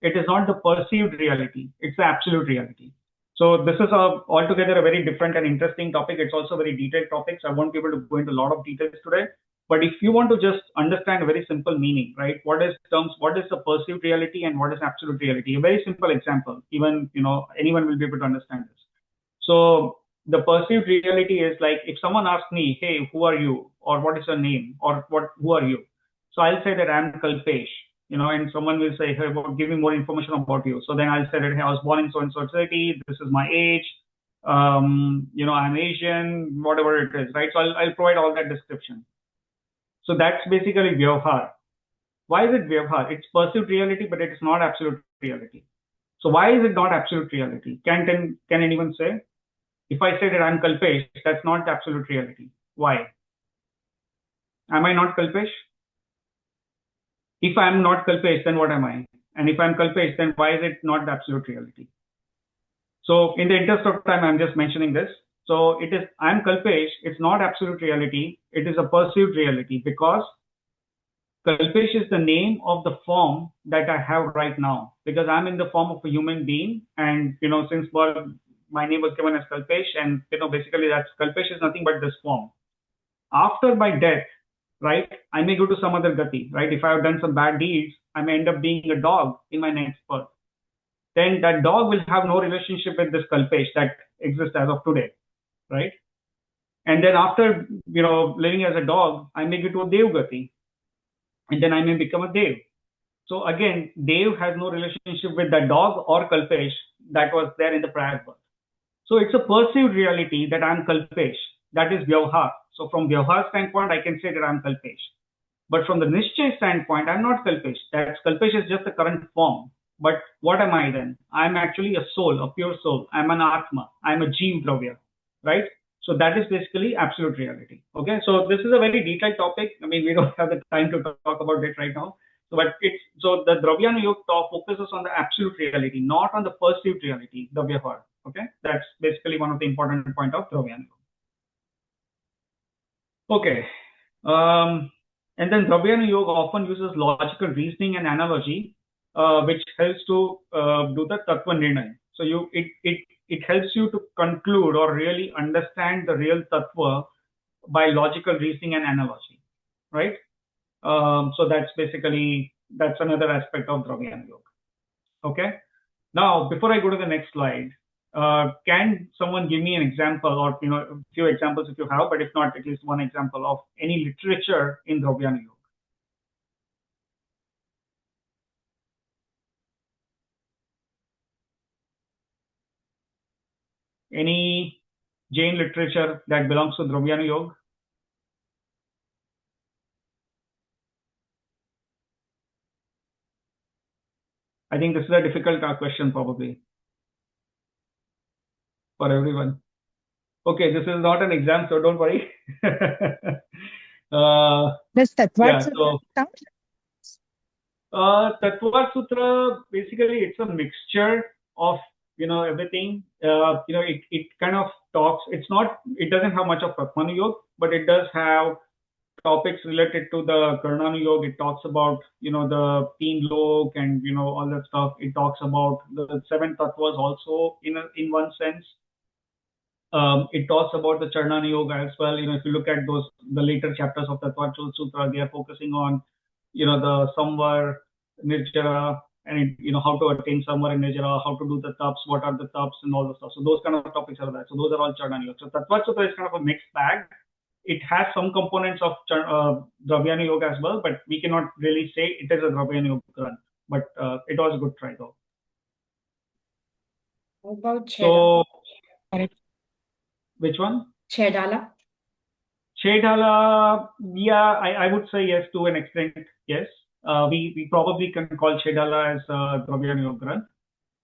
It is not the perceived reality, it's the absolute reality. So this is altogether a very different and interesting topic. It's also a very detailed topic, so I won't be able to go into a lot of details today. But if you want to just understand a very simple meaning, right? What is the perceived reality and what is absolute reality? A very simple example, even anyone will be able to understand this. So the perceived reality is like if someone asks me, hey, who are you? Or what is your name? Or who are you? So I'll say that I'm Kalpesh. And someone will say, hey, give me more information about you. So then I'll say that, hey, I was born in so-and-so city, this is my age, I'm Asian, whatever it is, right? So I'll provide all that description. So that's basically Vyavhar. Why is it Vyavhar? It's perceived reality, but it is not absolute reality. So why is it not absolute reality? Can anyone say? If I say that I'm Kalpesh, that's not absolute reality. Why? Am I not Kalpesh? If I am not Kalpesh, then what am I? And if I'm Kalpesh, then why is it not the absolute reality? So in the interest of time, I'm just mentioning this. So it is, I'm Kalpesh, it's not absolute reality, it is a perceived reality, because Kalpesh is the name of the form that I have right now, because I'm in the form of a human being, and since birth, my name was given as Kalpesh, and basically that's Kalpesh is nothing but this form. After my death, right, I may go to some other gati, right? If I have done some bad deeds, I may end up being a dog in my next birth. Then that dog will have no relationship with this Kalpesh that exists as of today, right? And then after, living as a dog, I may get to a Dev gati, and then I may become a Dev. So again, Dev has no relationship with the dog or Kalpesh that was there in the prior birth. So it's a perceived reality that I'm Kalpesh. That is Vyavhar. So from Vyavhar standpoint, I can say that I'm Kalpesh. But from the Nischay standpoint, I'm not Kalpesh. That Kalpesh is just the current form. But what am I then? I'm actually a soul, a pure soul. I'm an Atma. I'm a Jeev Dravya, right? So that is basically absolute reality. Okay, so this is a very detailed topic. I mean, we don't have the time to talk about it right now. So the Dravyanuyog talk focuses on the absolute reality, not on the perceived reality, the Vyavhar. Okay, that's basically one of the important point of Dravyanuyog. Okay, and then Dravyanuyog often uses logical reasoning and analogy, which helps to do the Tattva Nirnay. So it helps you to conclude or really understand the real Tattva by logical reasoning and analogy, right? So that's another aspect of Dravyanuyog. Okay. Now, before I go to the next slide, can someone give me an example, or a few examples if you have, but if not, at least one example of any literature in Dravyanuyog? Any Jain literature that belongs to Dravyanuyog? I think this is a difficult question probably for everyone. Okay, this is not an exam, so don't worry. Does Tattva Sutra count? Tattva Sutra, basically, it's a mixture of everything. It kind of talks. It doesn't have much of Prathamanuyog, but it does have topics related to the Karnanuyog. It talks about the teen lok and all that stuff. It talks about the 7 tattvas also in one sense. It talks about the Charnanuyog as well. If you look at the later chapters of the Tattva Sutra, they are focusing on the Samvar, Nirjara, and how to attain Samvar and Nirjara, how to do the taps, what are the taps, and all the stuff. So those kind of topics are there. So those are all Charnanuyog. So Tattva Sutra is kind of a mixed bag. It has some components of Dravyanuyog as well, but we cannot really say it is a Dravyanuyog Granth. But it was a good try though. How about Chedala? So, which one? Chedala. Chedala, yeah, I would say yes to an extent, yes. We probably can call Chedala as Dravyanuyog Granth.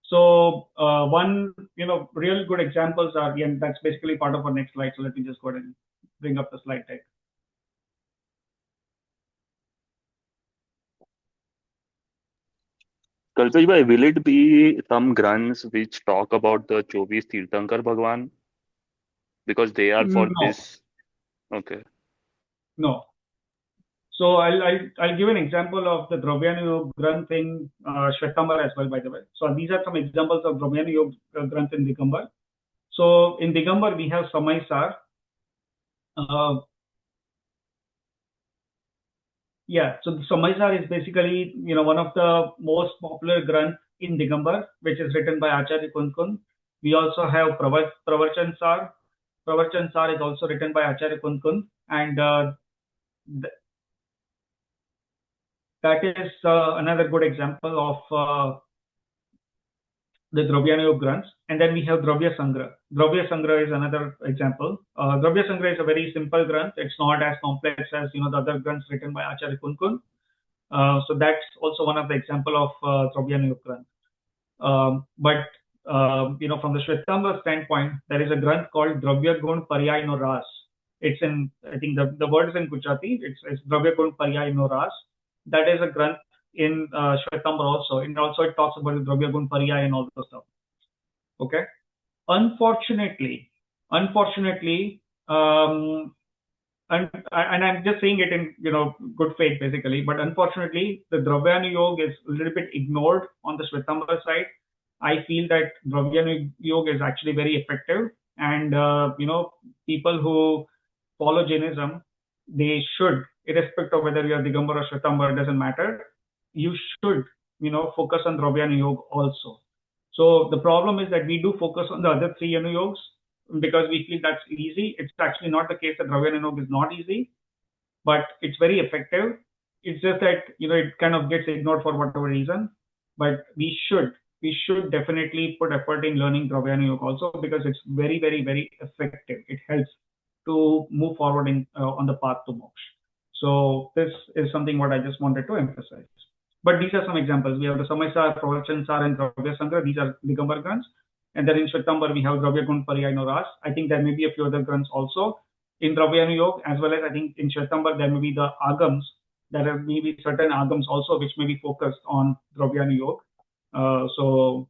So one, real good examples are, and that's basically part of our next slide. So let me just go ahead and bring up the slide deck. Kalpesh bhai, will it be some granths which talk about the 24 Tirthankar Bhagwan? Because they are for this. Okay. No. So I'll give an example of the Dravyanuyog Granth in Shwetambar as well, by the way. So these are some examples of Dravyanuyog Granth in Digambar. So in Digambar we have Samay Sar. Yeah, so the Samay Sar is basically one of the most popular granths in Digambar, which is written by Acharya Kunkun. We also have Pravarchan Sar. Pravarchan Sar is also written by Acharya Kunkun, and that is another good example of the Dravyanuyog Granths. And then we have Dravya Sangra. Dravya Sangra is another example. Dravya Sangra is a very simple Granth. It's not as complex as the other Granths written by Acharya Kunkun. So that's also one of the example of Dravyanuyog Granth. But from the Shwetambar standpoint, there is a Granth called Dravya Gun Paryay No Ras. It's in, I think the word is in Gujarati. It's Dravya Gun Paryay no Ras. That is a granth in Shwetambar also. And also it talks about the Dravya Gun Paryay and all those stuff. Okay. Unfortunately, and I'm just saying it in good faith basically, but unfortunately the Dravyanuyog is a little bit ignored on the Shwetambar side. I feel that Dravyanuyog is actually very effective, and people who follow Jainism, they should, irrespective of whether you are Digambar or Shwetambar, it doesn't matter. You should focus on Dravyanuyog also. So the problem is that we do focus on the other three Anuyogs because we feel that's easy. It's actually not the case that Dravyanuyog is not easy, but it's very effective. It's just that it kind of gets ignored for whatever reason. But we should definitely put effort in learning Dravyanuyog also, because it's very, very, very effective. It helps to move forward on the path to moksha. So this is something what I just wanted to emphasize. But these are some examples. We have the Samaysar, Pravachensar, and Dravya Sangra. These are Digambar Granths. And then in Shwetambar, we have Dravya Gun Paryay no Ras. I think there may be a few other Granths also in Dravyanuyog, as well as I think in Shwetambar, there may be the Agams. There may be certain Agams also which may be focused on Dravyanuyog. So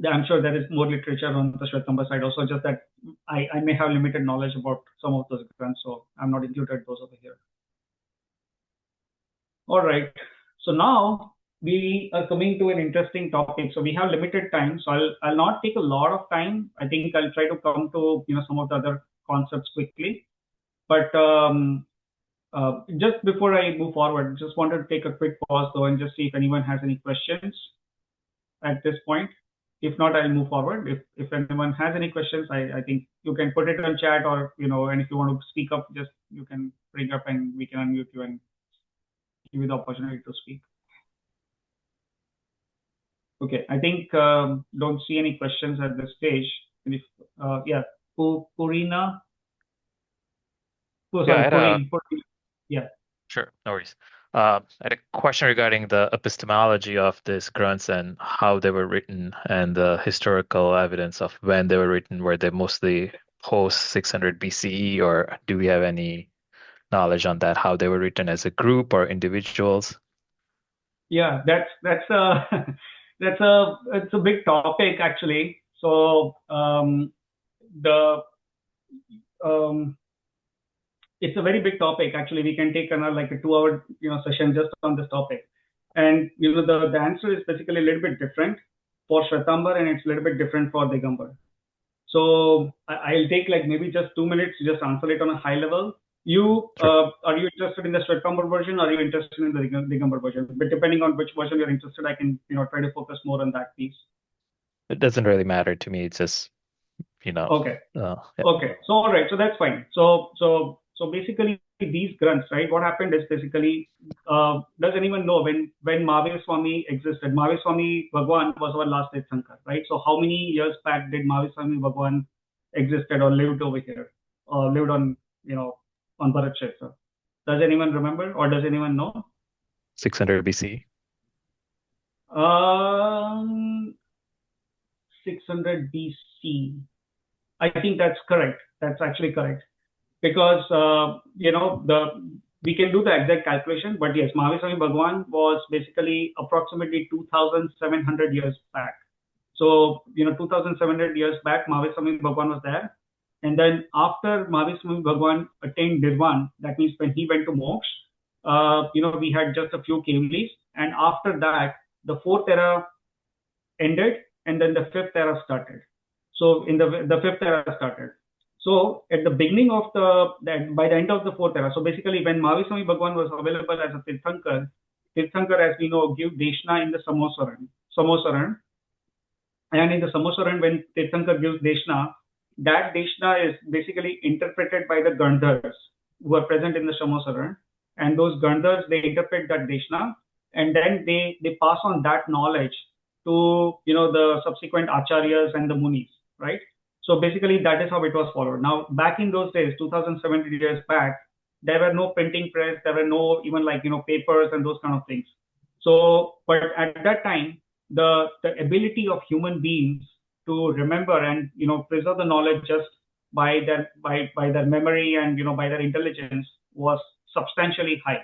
I'm sure there is more literature on the Shwetambar side also, just that I may have limited knowledge about some of those Granths, so I'm not included those over here. All right. So now we are coming to an interesting topic. So we have limited time, so I'll not take a lot of time. I think I'll try to come to some of the other concepts quickly. But just before I move forward, just wanted to take a quick pause though and just see if anyone has any questions at this point. If not, I'll move forward. If anyone has any questions, I think you can put it on chat, or and if you want to speak up, just you can bring up and we can unmute you and give you the opportunity to speak. Okay, I think don't see any questions at this stage. And if yeah, Purina. Oh, sorry, Purina. Yeah. Sure, no worries. I had a question regarding the epistemology of these grunts and how they were written, and the historical evidence of when they were written. Were they mostly post 600 BCE, or do we have any knowledge on that, how they were written as a group or individuals? Yeah, that's it's a big topic actually. So it's a very big topic actually. We can take another like a 2-hour session just on this topic. And the answer is basically a little bit different for Shwetambar, and it's a little bit different for Digambar. So I'll take like maybe just 2 minutes to just answer it on a high level. Sure. Are you interested in the Shwetambar version, or are you interested in the Digambar version? But depending on which version you're interested, I can try to focus more on that piece. It doesn't really matter to me. It's just Okay. Yeah. Okay. So all right. So that's fine. So basically these grunts, right? What happened is basically, does anyone know when Mahavir Swami existed? Mahavir Swami Bhagwan was our last Tirthankar, right? So how many years back did Mahavir Swami Bhagwan existed or lived over here, or lived on on Bharat Kshetra? Does anyone remember, or does anyone know? 600 BC. 600 BC. I think that's correct. That's actually correct. Because we can do the exact calculation, but yes, Mahavir Swami Bhagwan was basically approximately 2,700 years back. So 2,700 years back, Mahavir Swami Bhagwan was there, and then after Mahavir Swami Bhagwan attained Nirvan, that means when he went to moksha, we had just a few Kevalis, and after that, the 4th era ended, and then the 5th era started. So in the 5th era started. So at the beginning of by the end of the 4th era, so basically when Mahavir Swami Bhagwan was available as a Tirthankar, as we know, give Deshna in the Samosaran. And in the Samosaran, when Tirthankar gives Deshna, that Deshna is basically interpreted by the Gandhars who are present in the Samosaran. And those Gandhars, they interpret that Deshna, and then they pass on that knowledge to the subsequent Acharyas and the Munis, right? So basically, that is how it was followed. Now, back in those days, 2,700 years back, there were no printing press, there were no even papers and those kind of things. So, but at that time, the ability of human beings to remember and preserve the knowledge just by their memory and by their intelligence was substantially high,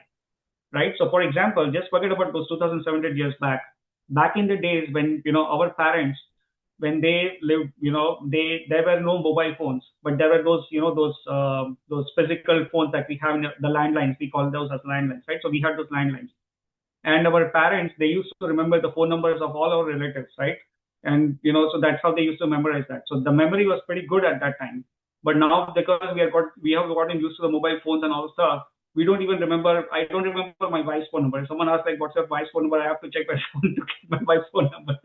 right? So for example, just forget about those 2,700 years back. Back in the days when our parents, when they lived, there were no mobile phones, but there were those physical phones that we have in the landlines. We call those as landlines, right? So we had those landlines, and our parents, they used to remember the phone numbers of all our relatives, right? And so that's how they used to memorize that. So the memory was pretty good at that time. But now, because we have gotten used to the mobile phones and all the stuff, we don't even remember. I don't remember my wife's phone number. If someone asks like, "What's your wife's phone number?" I have to check my phone to get my wife's phone number.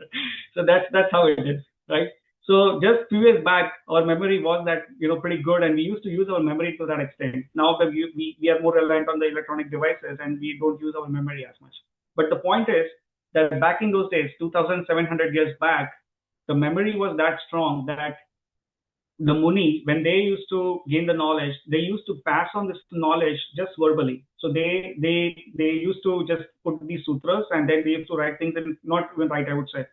So that's how it is, right? So just few years back, our memory was that pretty good, and we used to use our memory to that extent. Now that we are more reliant on the electronic devices, and we don't use our memory as much. But the point is that back in those days, 2,700 years back, the memory was that strong that the Muni, when they used to gain the knowledge, they used to pass on this knowledge just verbally. So they used to just put these sutras, and then they used to write things, and not even write, I would say.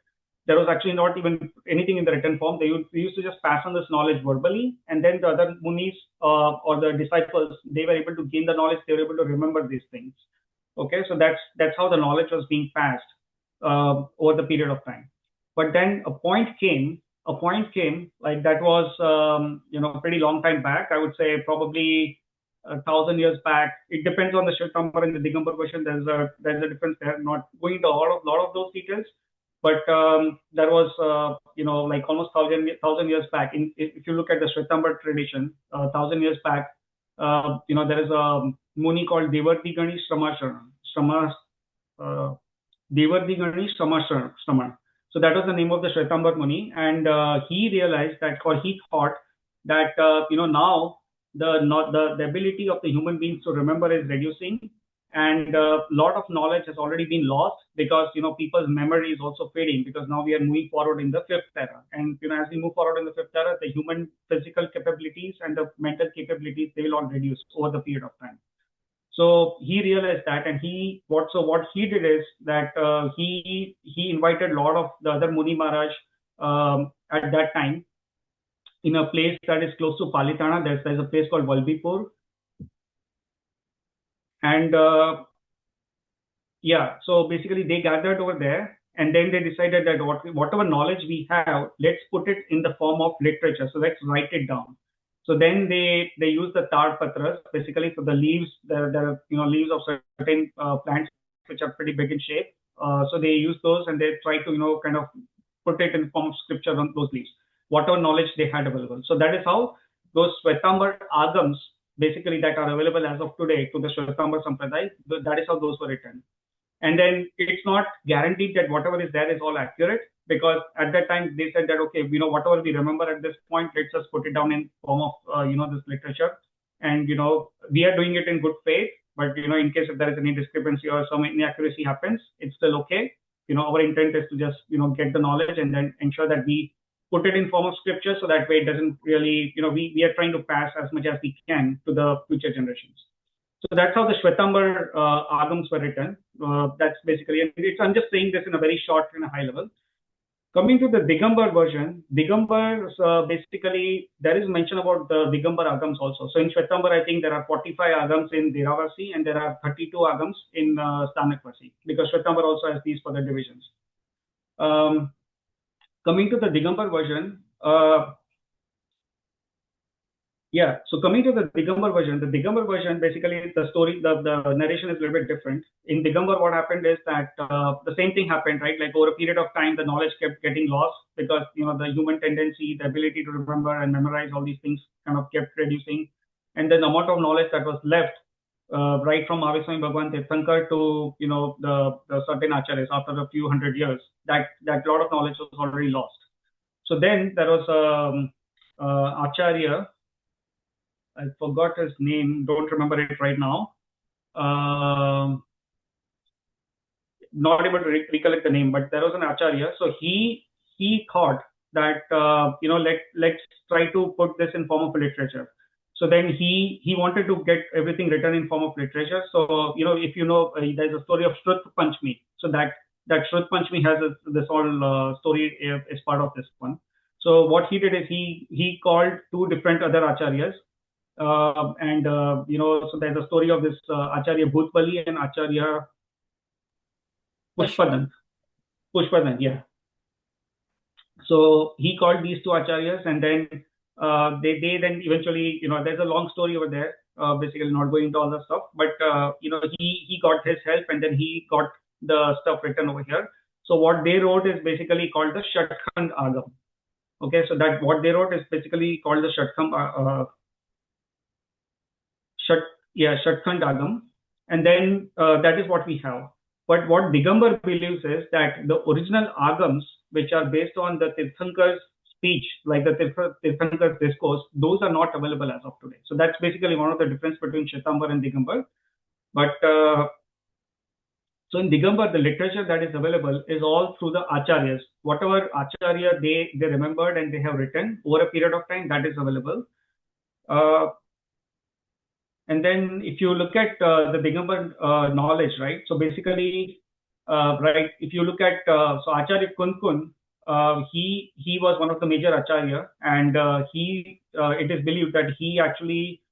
There was actually not even anything in the written form. They used to just pass on this knowledge verbally, and then the other Munis or the disciples, they were able to gain the knowledge. They were able to remember these things. Okay, so that's how the knowledge was being passed over the period of time. But then a point came like that was pretty long time back. I would say probably 1,000 years back. It depends on the Shwetambar and the Digambar version. There's a difference there. Not going into a lot of those details, but there was like almost 1,000 years back. If you look at the Shwetambar tradition, 1,000 years back, there is a Muni called Devardi Ganesh Devardi Ganesh Shrama. So that was the name of the Shwetambar Muni, and he realized that, or he thought that now the ability of the human beings to remember is reducing, and a lot of knowledge has already been lost because people's memory is also fading, because now we are moving forward in the fifth era, and as we move forward in the fifth era, the human physical capabilities and the mental capabilities, they will all reduce over the period of time. So he realized that, and what he did is that he invited a lot of the other Muni Maharaj at that time in a place that is close to Palitana. There's a place called Valbipur, and so basically they gathered over there, and then they decided that whatever knowledge we have, let's put it in the form of literature. So let's write it down. So then they use the tar patras, basically, so the leaves, the leaves of certain plants which are pretty big in shape. So they use those, and they try to kind of put it in form of scripture on those leaves, whatever knowledge they had available. So that is how those Shwetambar Agams, basically, that are available as of today to the Shwetambar Sampradaya, that is how those were written. And then it's not guaranteed that whatever is there is all accurate, because at that time they said that, okay, whatever we remember at this point, let's just put it down in form of this literature, and we are doing it in good faith. But in case if there is any discrepancy or some inaccuracy happens, it's still okay. Our intent is to just get the knowledge and then ensure that we put it in form of scripture, so that way it doesn't really we are trying to pass as much as we can to the future generations. So that's how the Shwetambar Agams were written. That's basically, I'm just saying this in a very short and a high level. Coming to the Digambar version, Digambar, basically, there is mention about the Digambar Agams also. So in Shwetambar, I think there are 45 Agams in Dhiravasi, and there are 32 Agams in Stanakvasi, because Shwetambar also has these further divisions. Coming to the Digambar version, so coming to the Digambar version, basically the story, the narration is a little bit different. In Digambar, what happened is that the same thing happened, right? Like over a period of time, the knowledge kept getting lost, because the human tendency, the ability to remember and memorize all these things kind of kept reducing, and then the amount of knowledge that was left, right from Aviswami Bhagwan Tirthankar to the certain acharyas after a few hundred years, that lot of knowledge was already lost. So then there was acharya. I forgot his name, don't remember it right now. Not able to recollect the name, but there was an acharya. So he thought that let's try to put this in form of literature. So then he wanted to get everything written in form of literature. So if there's a story of Shrut Panchami. So that Shrut Panchami has this whole story as part of this one. So what he did is he called two different other acharyas, so there's a story of this Acharya Bhutbali and Acharya Pushpadan. Yeah. So he called these two acharyas, and then they then eventually, there's a long story over there. Basically, not going into all the stuff, but he got his help, and then he got the stuff written over here. So what they wrote is basically called the Shatkhand Agam. Okay, so that what they wrote is basically called the Shatkhand Agam, and then that is what we have. But what Digambar believes is that the original Agams, which are based on the Tirthankar's speech, like the Tirthankar's discourse, those are not available as of today. So that's basically one of the difference between Shwetambar and Digambar. But so in Digambar, the literature that is available is all through the acharyas. Whatever acharya they remembered and they have written over a period of time, that is available. And then if you look at the Digambar knowledge, right? So basically, right, if you look at so Acharya Kunkun, he was one of the major acharya, and it is believed that he actually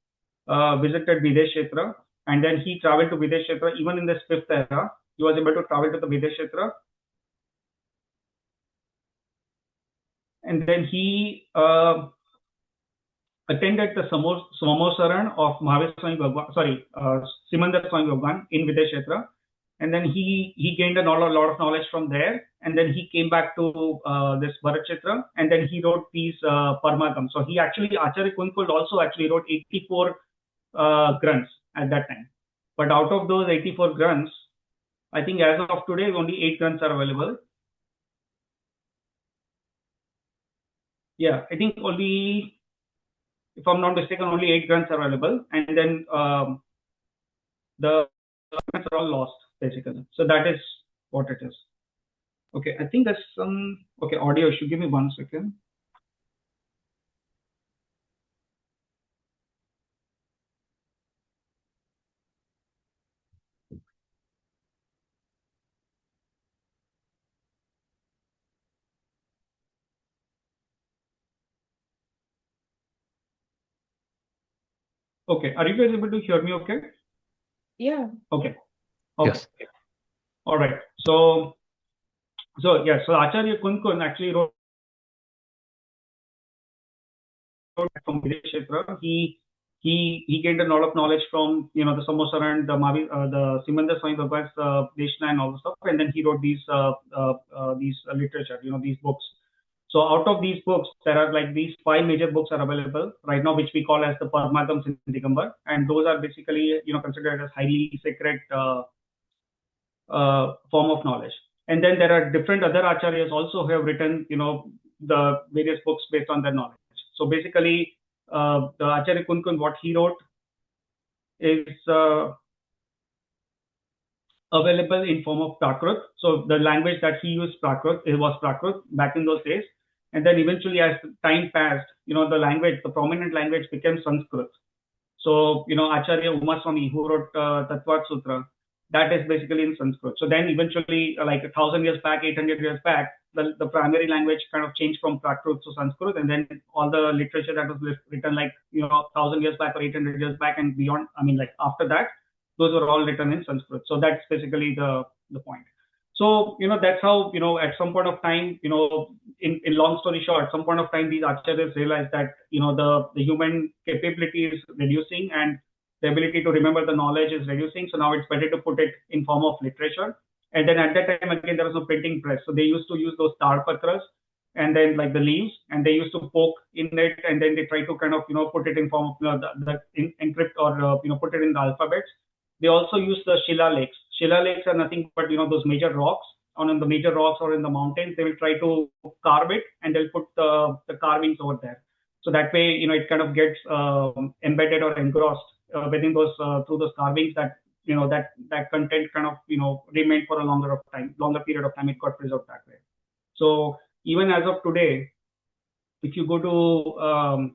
visited Videsh Kshetra, and then he traveled to Videsh Kshetra even in this 5th era. He was able to travel to the Videsh Kshetra, and then he attended the Samosaran of Mahavir Swami Bhagwan, Simandar Swami Bhagwan in Videsh Kshetra, and then he gained a lot of knowledge from there, and then he came back to this Bharat Kshetra, and then he wrote these Parmagam. So he actually, Acharya Kunkul also actually wrote 84 grunts at that time. But out of those 84 grunts, I think as of today, only 8 grunts are available. Yeah, I think only, if I'm not mistaken, only 8 grunts are available, and then the grunts are all lost, basically. So that is what it is. Okay, I think there's some, okay, audio issue. Give me 1 second. Okay, are you guys able to hear me okay? Yeah. Okay. Yes. All right. So Acharya Kunkun actually wrote from Videsh Kshetra. He gained a lot of knowledge from the Samosaran, the Simandar Swami Bhagwan's Deshna and all the stuff, and then he wrote these literature, these books. So out of these books, there are like these 5 major books are available right now, which we call as the Parmagams in Digambar, and those are basically considered as highly sacred form of knowledge. And then there are different other acharyas also who have written the various books based on their knowledge. So basically, the Acharya Kunkun, what he wrote is available in form of Prakrit. So the language that he used, it was Prakrit back in those days. And then eventually, as time passed, the prominent language became Sanskrit. So, Acharya Umaswami, who wrote Tattvat Sutra, that is basically in Sanskrit. So then eventually, like 1,000 years back, 800 years back, the primary language kind of changed from Prakrit to Sanskrit, and then all the literature that was written 1,000 years back or 800 years back and beyond, after that, those were all written in Sanskrit. So that's basically the point. So, that's how, at some point of time, in long story short, at some point of time, these acharyas realized that, the human capability is reducing and the ability to remember the knowledge is reducing. So now it's better to put it in form of literature. And then at that time, again, there was no printing press. So they used to use those tarpatras and then like the leaves, and they used to poke in it, and then they try to kind of, put it in form of encrypt or, put it in the alphabets. They also use the Shila lakes. Shila lakes are nothing but, those major rocks. On the major rocks or in the mountains, they will try to carve it, and they'll put the carvings over there. So that way, it kind of gets embedded or engrossed within those through those carvings, that that content kind of remained for a longer period of time. It got preserved that way. So even as of today, if you go to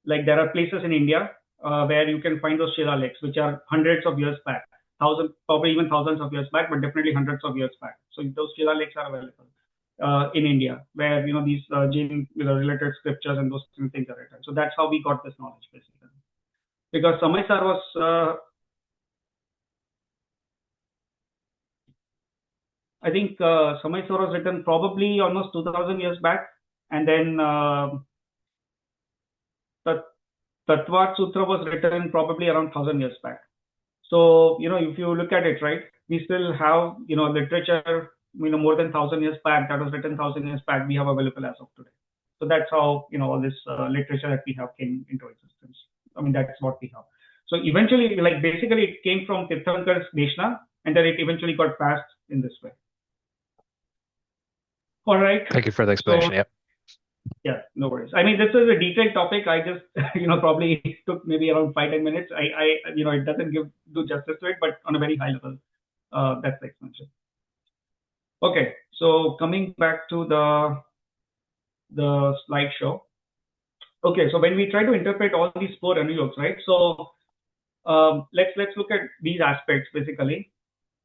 there are places in India where you can find those Shila lakes, which are hundreds of years back, probably even thousands of years back, but definitely hundreds of years back. So those Shila lakes are available. in India, where these Jain related scriptures and those things are written. So that's how we got this knowledge basically. Because Samay Sir was, I think Samay Sir was written probably almost 2000 years back, and then the Tattvat Sutra was written probably around 1000 years back. So if you look at it, right, we still have literature more than 1000 years back that was written 1000 years back we have available as of today. So that's how all this literature that we have came into existence. I mean, that's what we have. So eventually, like basically, it came from Tirthankar's Deshna, and then it eventually got passed in this way. All right. Thank you for the explanation. So, yep. Yeah, no worries. I mean, this is a detailed topic. I just, probably took maybe around 5-10 minutes. It doesn't do justice to it, but on a very high level, that's the explanation. Okay, so coming back to the slideshow. Okay, so when we try to interpret all these four Anuyogs, right? So let's look at these aspects basically.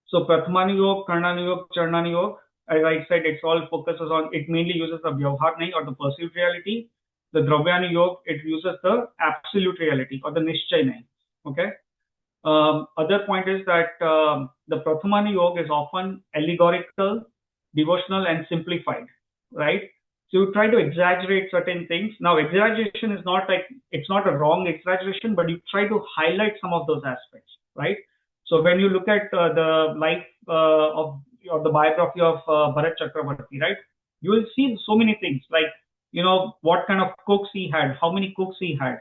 So Prathamanuyog, Karnanuyog, Charnanuyog, as I said, it mainly uses the Vyavharni or the perceived reality. The Dravyanuyog, it uses the absolute reality or the Nishchaynai. Okay. Other point is that the Prathamanuyog is often allegorical, devotional, and simplified, right? So you try to exaggerate certain things. Now, exaggeration is not like, it's not a wrong exaggeration, but you try to highlight some of those aspects, right? So when you look at the life or the biography of Bharat Chakravarti, right, you will see so many things like, what kind of cooks he had, how many cooks he had,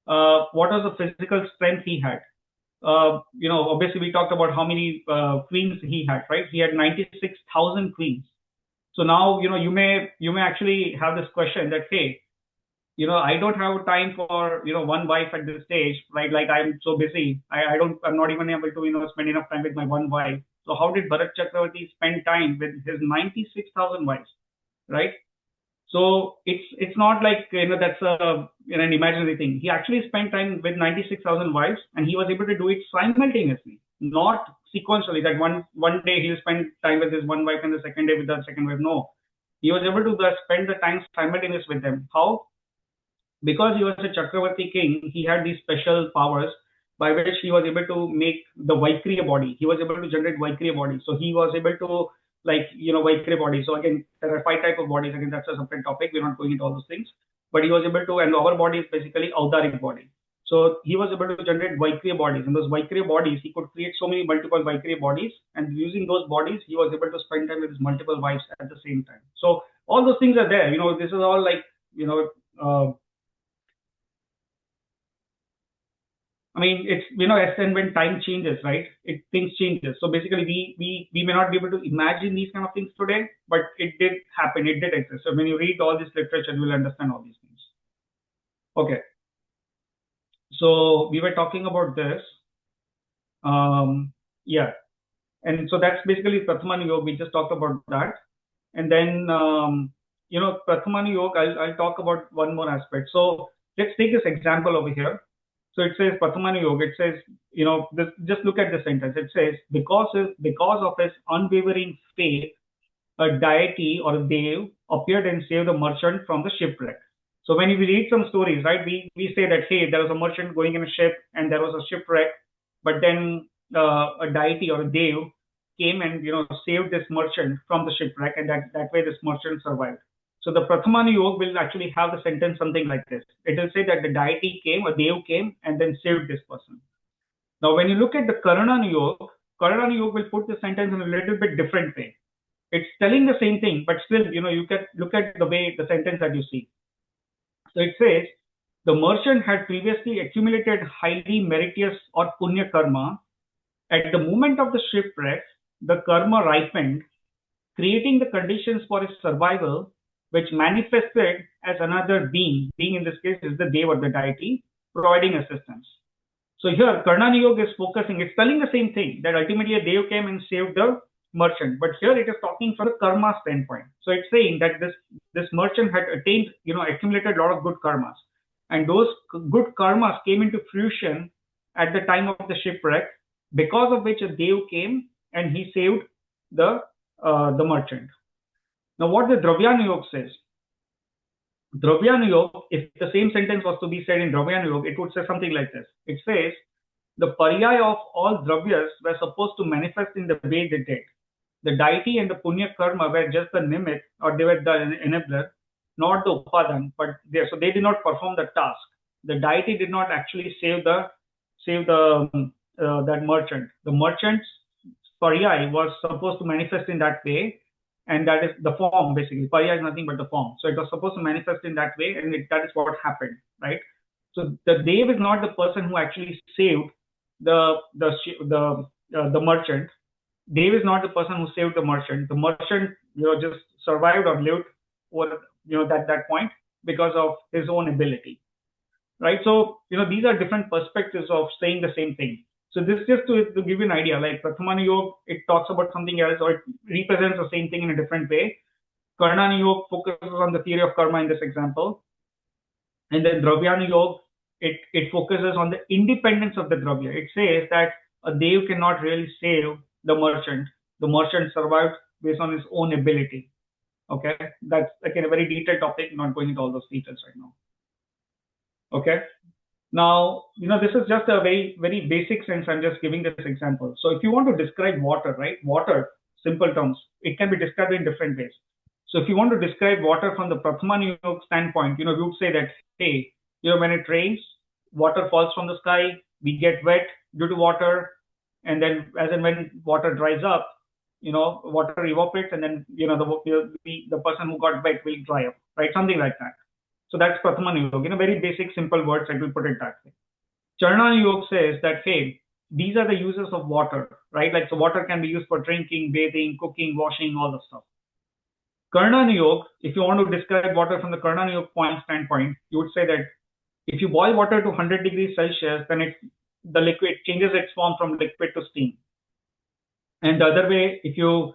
what was the physical strength he had. Obviously we talked about how many queens he had, right? He had 96,000 queens. So now, you may actually have this question that, hey, I don't have time for, one wife at this stage, right? Like I'm so busy. I'm not even able to, spend enough time with my one wife. So how did Bharat Chakravarti spend time with his 96,000 wives, right? So it's not like, that's an imaginary thing. He actually spent time with 96,000 wives, and he was able to do it simultaneously, not sequentially, that one day he'll spend time with his one wife and the second day with the second wife. No, he was able to spend the time simultaneous with them. How? Because he was a Chakravarti king, he had these special powers by which he was able to make the Vaikriya body. He was able to generate Vaikriya body. So he was able to, Vaikriya body. So again, there are 5 types of bodies. Again, that's a separate topic. We're not going into all those things. But he was able to, and our body is basically Audaric body. So he was able to generate Vaikriya bodies. And those Vaikriya bodies, he could create so many multiple Vaikriya bodies. And using those bodies, he was able to spend time with his multiple wives at the same time. So all those things are there. This is all like, I mean, it's, as and when time changes, right? Things changes. So basically, we may not be able to imagine these kind of things today, but it did happen. It did exist. So when you read all this literature, you will understand all these things. Okay. So we were talking about this. Yeah. And so that's basically Prathamanuyog. We just talked about that. And then, Prathamanuyog, I'll talk about one more aspect. So let's take this example over here. So it says Prathamanuyog, it says, just look at the sentence. It says, because of his unwavering faith, a deity or a dev appeared and saved a merchant from the shipwreck. So when we read some stories, right, we say that, hey, there was a merchant going in a ship and there was a shipwreck, but then a deity or a dev came and, saved this merchant from the shipwreck, and that way this merchant survived. So the Prathamanuyog will actually have the sentence something like this. It will say that the deity came, a dev came, and then saved this person. Now, when you look at the Karnanuyog will put the sentence in a little bit different way. It's telling the same thing, but still, you can look at the way the sentence that you see. So it says, the merchant had previously accumulated highly meritorious or punya karma. At the moment of the shipwreck, the karma ripened, creating the conditions for his survival, which manifested as another being. Being in this case is the dev or the deity, providing assistance. So here, Karnanuyog is focusing, it's telling the same thing, that ultimately a dev came and saved the merchant. But here it is talking from the karma standpoint. So it's saying that this merchant had attained, accumulated a lot of good karmas. And those good karmas came into fruition at the time of the shipwreck, because of which a dev came and he saved the merchant. Now, what the Dravyanuyog says, Dravyanuyog, if the same sentence was to be said in Dravyanuyog, it would say something like this. It says, the paryaya of all dravyas were supposed to manifest in the way they did. The deity and the punya karma were just the nimit, or they were the enabler, not the upadan, but they did not perform the task. The deity did not actually save that merchant. The merchant's paryaya was supposed to manifest in that way, and that is the form basically. Paryaya is nothing but the form. So it was supposed to manifest in that way, and that is what happened, right? So the Dev is not the person who actually saved the merchant. Dev is not the person who saved the merchant. The merchant, just survived or lived over, that point because of his own ability, right? So, these are different perspectives of saying the same thing. So this just to give you an idea, like Prathamanuyog, it talks about something else, or it represents the same thing in a different way. Karnanuyog focuses on the theory of karma in this example. And then Dravyanuyog, it focuses on the independence of the Dravya. It says that a Dev cannot really save the merchant. The merchant survived based on his own ability. Okay, that's again a very detailed topic, not going into all those details right now. Okay, now, this is just a very, very basic sense. I'm just giving this example. So if you want to describe water, right, water, simple terms, it can be described in different ways. So if you want to describe water from the Prathamanuyog standpoint, we would say that, hey, when it rains, water falls from the sky, we get wet due to water, and then as and when water dries up, water evaporates, and then, the person who got wet will dry up, right? Something like that. So that's Prathamanuyog. Very basic, simple words, I will put it that way. Charnanuyog says that, hey, these are the uses of water, right? Like, so water can be used for drinking, bathing, cooking, washing, all the stuff. Karnanuyog, if you want to describe water from the Karnanuyog standpoint, you would say that if you boil water to 100 degrees Celsius, then the liquid changes its form from liquid to steam. And the other way, if you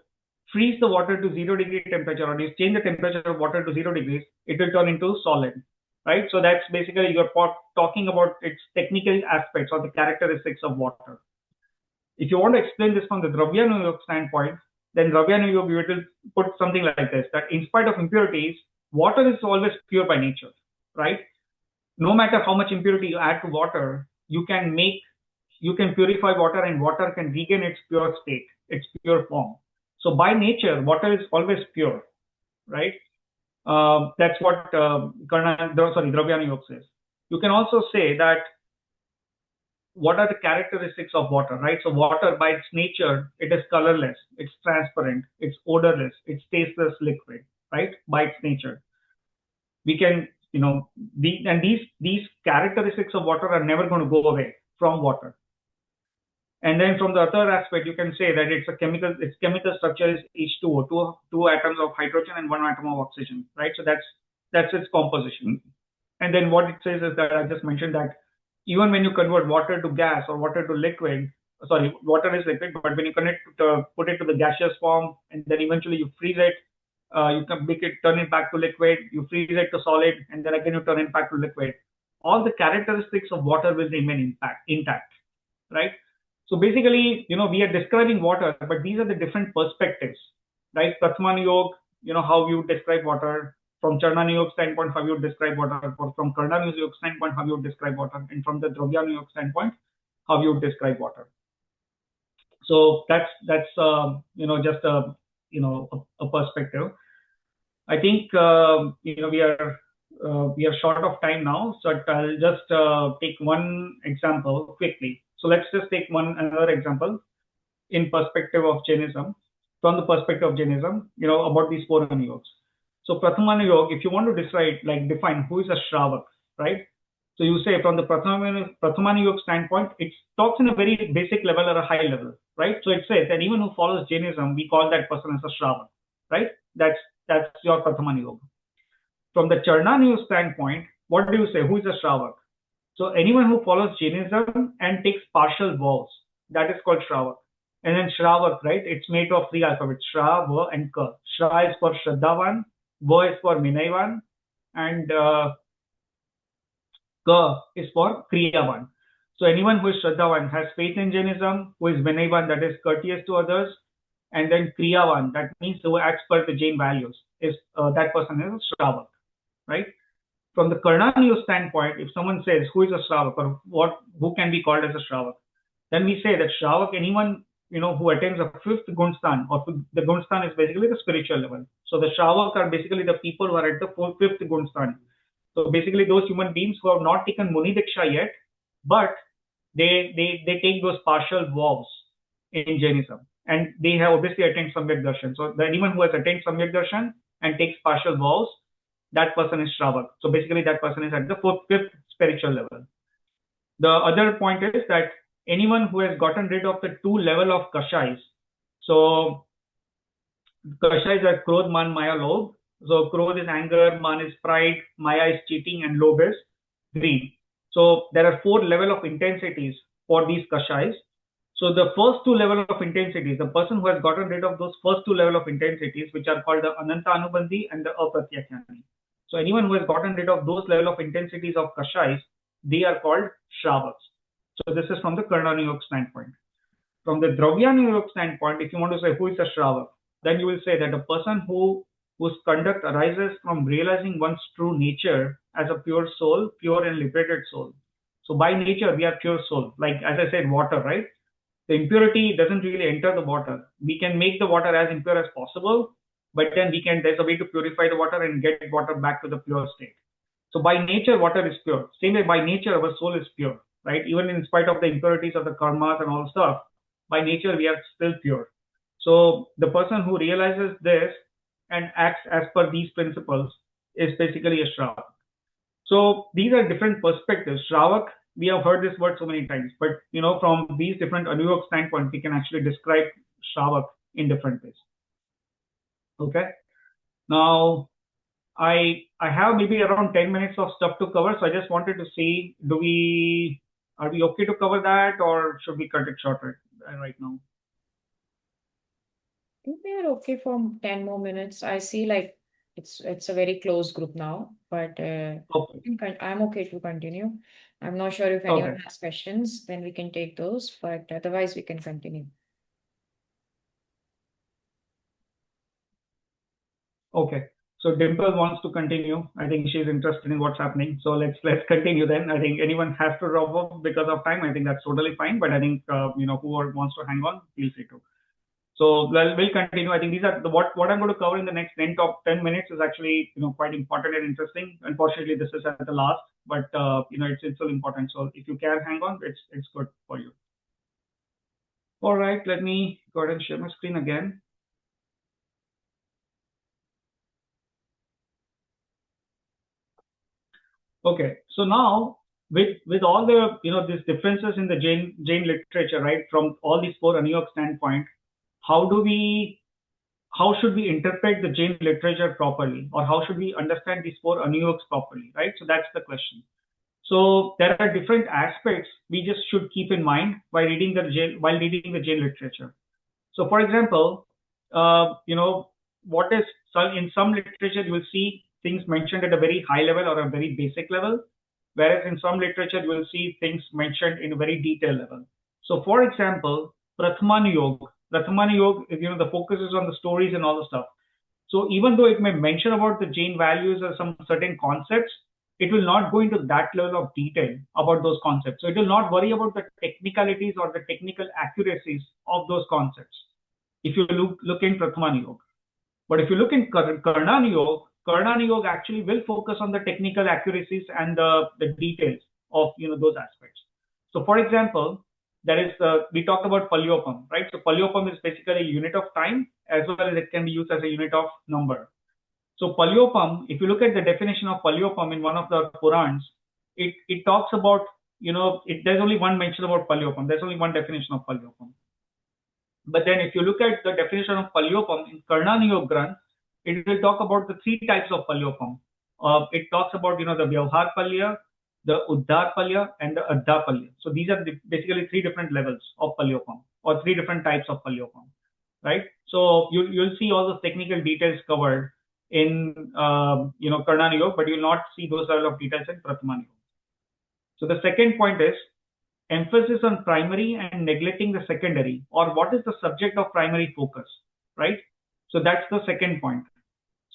freeze the water to 0 degree temperature, or you change the temperature of water to 0 degrees, it will turn into solid, right? So that's basically you're talking about its technical aspects or the characteristics of water. If you want to explain this from the Dravyanuyog standpoint, then Dravyanuyog will put something like this, that in spite of impurities, water is always pure by nature, right? No matter how much impurity you add to water, you can purify water, and water can regain its pure state, its pure form. So by nature, water is always pure, right? That's what Dravyanuyog says. You can also say that what are the characteristics of water, right? So water by its nature, it is colorless, it's transparent, it's odorless, it's tasteless liquid, right? By its nature. We can, these characteristics of water are never going to go away from water. And then from the other aspect, you can say that its chemical structure is H2O, two atoms of hydrogen and one atom of oxygen, right? So that's its composition. And then what it says is that I just mentioned that even when you convert water to gas or water to liquid, water is liquid, but when you put it to the gaseous form, and then eventually you freeze it, you can turn it back to liquid, you freeze it to solid, and then again you turn it back to liquid. All the characteristics of water will remain intact, right? So basically, we are describing water, but these are the different perspectives, right? Prathamanuyog, how you describe water. From Charnanuyog standpoint, how you describe water. From Karnanuyog standpoint, how you describe water. And from the Dravyanuyog standpoint, how you describe water. So that's just a perspective. I think we are short of time now, so I'll just take one example quickly. So let's just take another example in perspective of Jainism, from the perspective of Jainism, about these four Anuyogs. So Prathamanuyog, if you want to define who is a Shravak, right? So you say from the Prathamanuyog standpoint, it talks in a very basic level or a high level, right? So it says that even who follows Jainism, we call that person as a Shravak, right? That's your Prathamanuyog. From the Charnanuyog standpoint, what do you say? Who is a Shravak? So anyone who follows Jainism and takes partial vows, that is called Shravak. And then Shravak, right? It's made of three alphabets, Shra, Va, and Ka. Shra is for Shraddhavan, Va is for Vinayvan, and Ka is for Kriyavan. So anyone who is Shraddhavan has faith in Jainism, who is Vinayvan, that is courteous to others, and then Kriyavan, that means who acts per the Jain values. is that person is a Shravak, right? From the Karnanuyog standpoint, if someone says who is a Shravak or who can be called as a Shravak, then we say that Shravak, anyone who attains a fifth Gunstan, or the Gunstan is basically the spiritual level. So the Shravak are basically the people who are at the fifth Gunstan. So basically those human beings who have not taken Muni Diksha yet, but they take those partial vows in Jainism, and they have obviously attained Samyak Darshan. So anyone who has attained Samyak Darshan and takes partial vows, that person is Shravak. So basically that person is at the fifth spiritual level. The other point is that anyone who has gotten rid of the two level of Kashais, so Kashais are Krodh, Man, Maya, Lobh. So Krodh is anger, Man is pride, Maya is cheating, and Lobh is greed. So there are four level of intensities for these Kashais. So the first two level of intensities, the person who has gotten rid of those first two level of intensities, which are called the Ananta Anubandhi and the Apratyakyani. So anyone who has gotten rid of those level of intensities of Kashais, they are called Shravaks. So this is from the Karnanuyog standpoint. From the Dravyanuyog standpoint, if you want to say who is a Shravak, then you will say that a person whose conduct arises from realizing one's true nature as a pure soul, pure and liberated soul. So by nature, we are pure soul. Like as I said, water, right? The impurity doesn't really enter the water. We can make the water as impure as possible, but then there's a way to purify the water and get water back to the pure state. So by nature, water is pure. Same way, by nature, our soul is pure, right? Even in spite of the impurities of the karmas and all stuff, by nature, we are still pure. So the person who realizes this and acts as per these principles is basically a Shravak. So these are different perspectives. Shravak, we have heard this word so many times, but from these different Anuyog standpoints, we can actually describe Shravak in different ways. Okay. Now, I have maybe around 10 minutes of stuff to cover, so I just wanted to see, are we okay to cover that, or should we cut it short right now? I think we are okay for 10 more minutes. I see like it's a very close group now, but Okay. I'm okay to continue. I'm not sure if anyone Okay. has questions, then we can take those, but otherwise we can continue. Okay. So Dimple wants to continue. I think she's interested in what's happening. So let's continue then. I think anyone has to drop off because of time. I think that's totally fine. But I think whoever wants to hang on, feel free to. So we'll continue. I think these are what I'm going to cover in the next 10 minutes is actually quite important and interesting. Unfortunately, this is at the last, but it's still important. So if you can hang on, it's good for you. All right, let me go ahead and share my screen again. Okay, so now with all the these differences in the Jain literature, right, from all these four Anuyog standpoint, how should we interpret the Jain literature properly, or how should we understand these four Anuyogs properly, right? So that's the question. So there are different aspects we just should keep in mind while reading the Jain literature. So for example, what is in some literature you will see things mentioned at a very high level or a very basic level, whereas in some literature you will see things mentioned in a very detailed level. So for example, Prathamanuyog is, the focus is on the stories and all the stuff. So even though it may mention about the Jain values or some certain concepts, it will not go into that level of detail about those concepts. So it will not worry about the technicalities or the technical accuracies of those concepts if you look in Prathamanuyog. But if you look in Karnanuyog actually will focus on the technical accuracies and the details of those aspects. So for example, we talked about Palyopam, right? So Palyopam is basically a unit of time as well as it can be used as a unit of number. So Palyopam, if you look at the definition of Palyopam in one of the Purans, it talks about, there's only one mention about Palyopam. There's only one definition of Palyopam. But then if you look at the definition of Palyopam in Karnanuyog Granth, it will talk about the three types of Palyopam. It talks about, the Vyavhar Palya, the Uddhar Palya, and the Adha Palya. So these are basically three different levels of Palyopam, or three different types of Palyopam, right? So you'll see all those technical details covered in Karnanuyog, but you'll not see those level of details in Prathamanuyog. So the second point is emphasis on primary and neglecting the secondary, or what is the subject of primary focus, right? So that's the second point.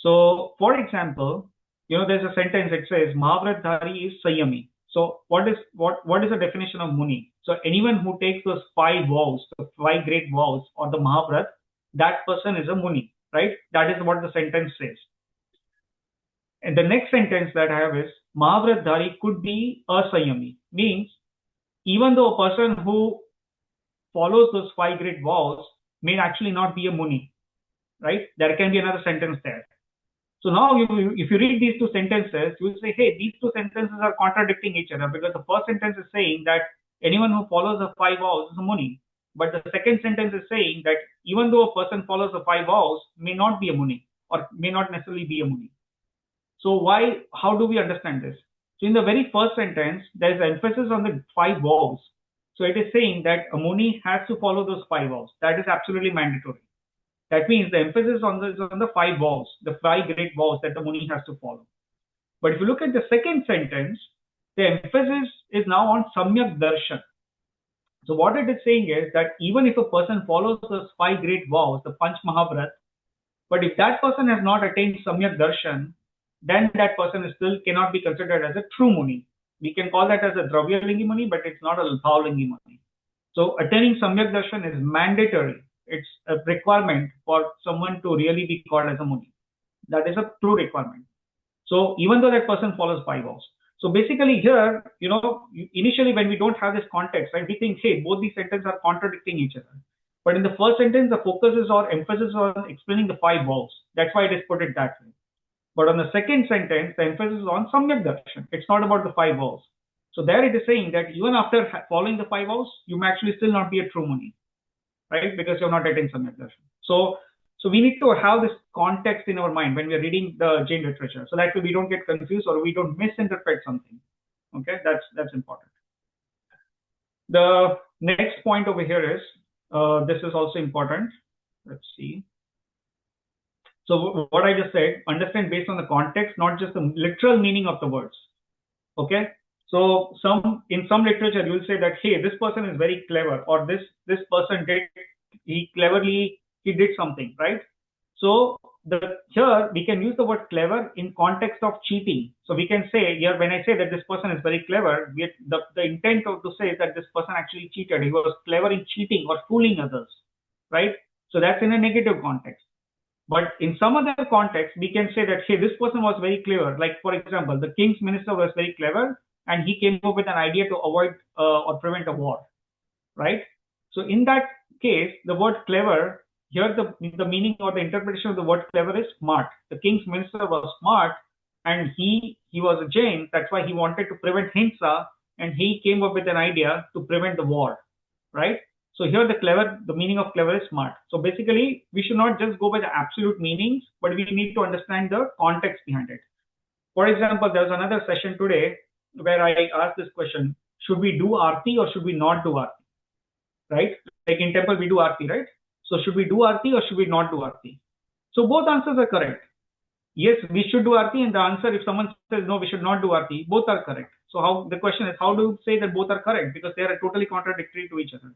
So, for example, there's a sentence that says Mahavratdhari is Sanyami. So, what is the definition of Muni? So, anyone who takes those 5 vows, the 5 great vows, or the Mahavrat, that person is a Muni, right? That is what the sentence says. And the next sentence that I have is Mahavratdhari could be a Sanyami, means even though a person who follows those 5 great vows may actually not be a Muni, right? There can be another sentence there. So now if you read these 2 sentences, you will say, hey, these 2 sentences are contradicting each other, because the first sentence is saying that anyone who follows the 5 vows is a Muni. But the second sentence is saying that even though a person follows the 5 vows, may not be a Muni, or may not necessarily be a Muni. So how do we understand this? So in the very first sentence, there is emphasis on the 5 vows. So it is saying that a Muni has to follow those 5 vows. That is absolutely mandatory. That means the emphasis is on the 5 vows, the 5 great vows that the Muni has to follow. But if you look at the second sentence, the emphasis is now on Samyak Darshan. So what it is saying is that even if a person follows those 5 great vows, the Panch Mahavrat, but if that person has not attained Samyak Darshan, then that person still cannot be considered as a true Muni. We can call that as a Dravyalingi Muni, but it's not a Bhavalingi Muni. So attaining Samyak Darshan is mandatory. It's a requirement for someone to really be called as a Muni. That is a true requirement. So even though that person follows 5 vows. So basically here, initially when we don't have this context, right, we think, hey, both these sentences are contradicting each other. But in the first sentence, the focus is or emphasis on explaining the 5 vows. That's why it is put it that way. But on the second sentence, the emphasis is on Samyak Darshan. It's not about the 5 vows. So there it is saying that even after following the 5 vows, you may actually still not be a true Muni, right? Because you're not attained Samyak Darshan. So we need to have this context in our mind when we are reading the Jain literature, so that we don't get confused or we don't misinterpret something. Okay, that's important. The next point over here is, this is also important. Let's see. So what I just said, understand based on the context, not just the literal meaning of the words. Okay. So in some literature, you will say that, hey, this person is very clever, or this person did something, right? So here we can use the word clever in context of cheating. So we can say here, when I say that this person is very clever, the intent of to say is that this person actually cheated. He was clever in cheating or fooling others, right? So that's in a negative context. But in some other context, we can say that, hey, this person was very clever. Like, for example, the king's minister was very clever, and he came up with an idea to avoid or prevent a war, right? So in that case, the word clever, here the meaning or the interpretation of the word clever is smart. The king's minister was smart, and he was a Jain. That's why he wanted to prevent Hinsa, and he came up with an idea to prevent the war, right? So here the meaning of clever is smart. So basically, we should not just go by the absolute meanings, but we need to understand the context behind it. For example, there's another session today where I asked this question: should we do Aarti or should we not do Aarti? Right? Like in temple, we do Aarti, right? So should we do Aarti or should we not do Aarti? So both answers are correct. Yes, we should do Aarti, and the answer, if someone says no, we should not do Aarti, both are correct. So the question is, how do you say that both are correct? Because they are totally contradictory to each other.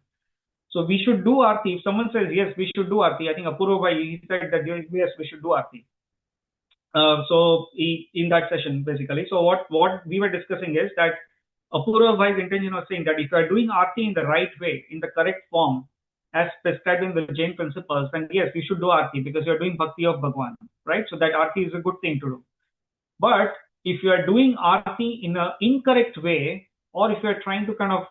So we should do Aarti. If someone says yes, we should do Aarti, I think Apurva Bhai, he said that yes, we should do Aarti. In that session, basically, so what we were discussing is that Apurva Bhai's intention was saying that if you are doing Aarti in the right way, in the correct form, as prescribed in the Jain principles, then yes, you should do Aarti because you are doing Bhakti of Bhagwan, right? So that Aarti is a good thing to do. But if you are doing Aarti in an incorrect way, or if you are trying to kind of,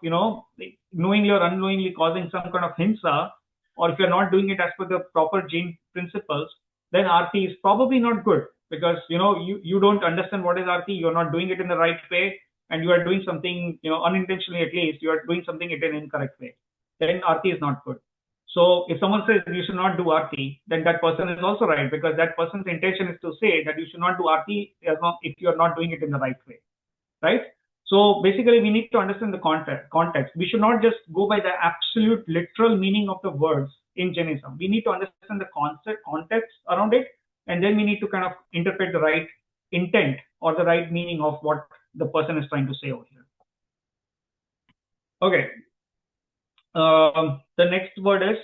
knowingly or unknowingly causing some kind of hinsa, or if you are not doing it as per the proper Jain principles, then Aarti is probably not good, because you don't understand what is Aarti, you are not doing it in the right way, and you are doing something, unintentionally at least, you are doing something in an incorrect way. Then Aarti is not good. So if someone says you should not do Aarti, then that person is also right, because that person's intention is to say that you should not do Aarti if you are not doing it in the right way, right? So basically, we need to understand the context. We should not just go by the absolute literal meaning of the words in Jainism. We need to understand the context around it, and then we need to kind of interpret the right intent or the right meaning of what the person is trying to say over here. Okay. The next word is,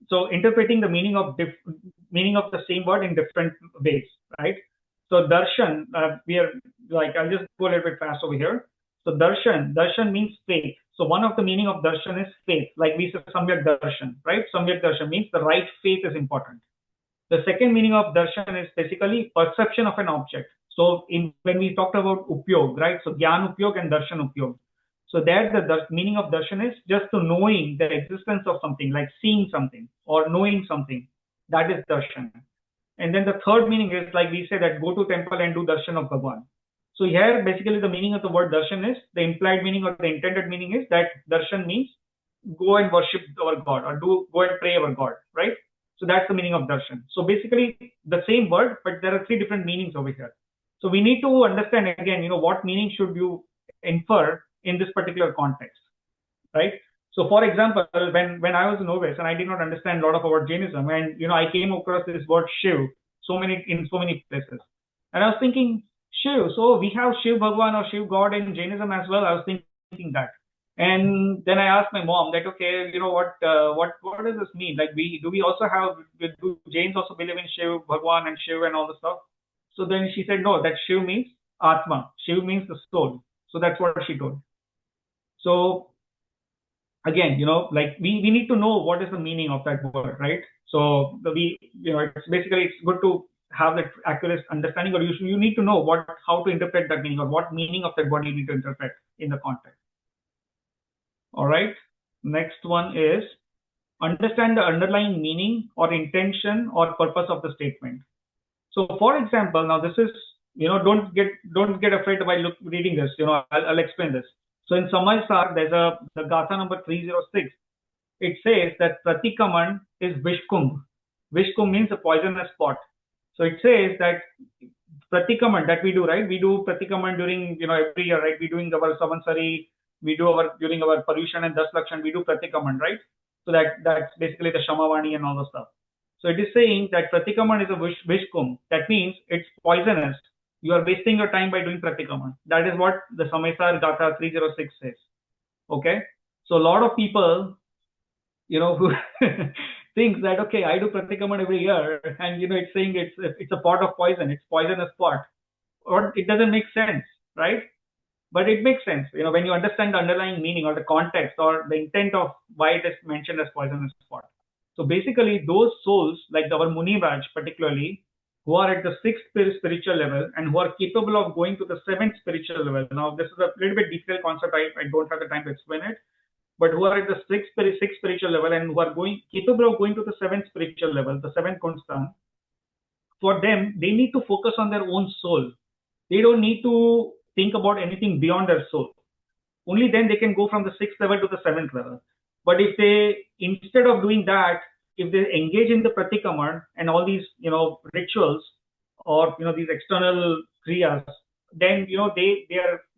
so interpreting the meaning of the same word in different ways, right? So darshan, we are like, I'll just go a little bit fast over here. So darshan means faith. So one of the meaning of darshan is faith, like we say samyak darshan, right? Samyak darshan means the right faith is important. The second meaning of darshan is basically perception of an object. So when we talked about upyog, right? So gyan upyog and darshan upyog. So there the meaning of darshan is just to knowing the existence of something, like seeing something or knowing something. That is darshan. And then the third meaning is, like we say, that go to temple and do darshan of Bhagwan. So here basically the meaning of the word darshan is, the implied meaning or the intended meaning is that darshan means go and worship our God, or go and pray our God, right? So that's the meaning of darshan. So basically the same word, but there are three different meanings over here. So we need to understand again, what meaning should you infer in this particular context, right? So for example, when I was a novice and I did not understand a lot of about Jainism, and I came across this word Shiv in so many places, and I was thinking, Shiv, so we have Shiv Bhagwan or Shiv God in Jainism as well. I was thinking that. And then I asked my mom that, okay, what does this mean? Like, do we also have, do Jains also believe in Shiv Bhagwan and Shiv and all the stuff? So then she said, no, that Shiv means Atma. Shiv means the soul. So that's what she told. So again, like we need to know what is the meaning of that word, right? So it's basically, it's good to have that accurate understanding, or you need to know how to interpret that meaning, or what meaning of that word you need to interpret in the context. All right. Next one is understand the underlying meaning or intention or purpose of the statement. So for example, now this is, don't get afraid by reading this, I'll explain this. So in Samay Sar, there's the Gatha number 306. It says that Pratikaman is Vishkumbh. Vishkumbh means a poisonous spot. So it says that Pratikaman that we do, right? We do Pratikaman during, every year, right? We're doing our Savansari, we do during our Paryushan and Daslakshan, we do Pratikaman, right? So that's basically the Shamavani and all the stuff. So it is saying that Pratikaman is a Vishkumbh. That means it's poisonous. You are wasting your time by doing Pratikaman. That is what the Samaysar Gatha 306 says. Okay? So a lot of people, who thinks that, okay, I do Pratikaman every year, and it's saying it's a pot of poison, it's poisonous pot. Or it doesn't make sense, right? But it makes sense, when you understand the underlying meaning or the context or the intent of why it is mentioned as poisonous pot. So basically, those souls, like our Munivaj particularly, who are at the 6th spiritual level and who are capable of going to the 7th spiritual level. Now, this is a little bit detailed concept. I don't have the time to explain it. But who are at the 6th spiritual level and who are capable of going to the 7th spiritual level, the 7th Kunstan, for them, they need to focus on their own soul. They don't need to think about anything beyond their soul. Only then they can go from the 6th level to the 7th level. But if they, instead of doing that, if they engage in the Pratikaman and all these, rituals or, these external kriyas, then,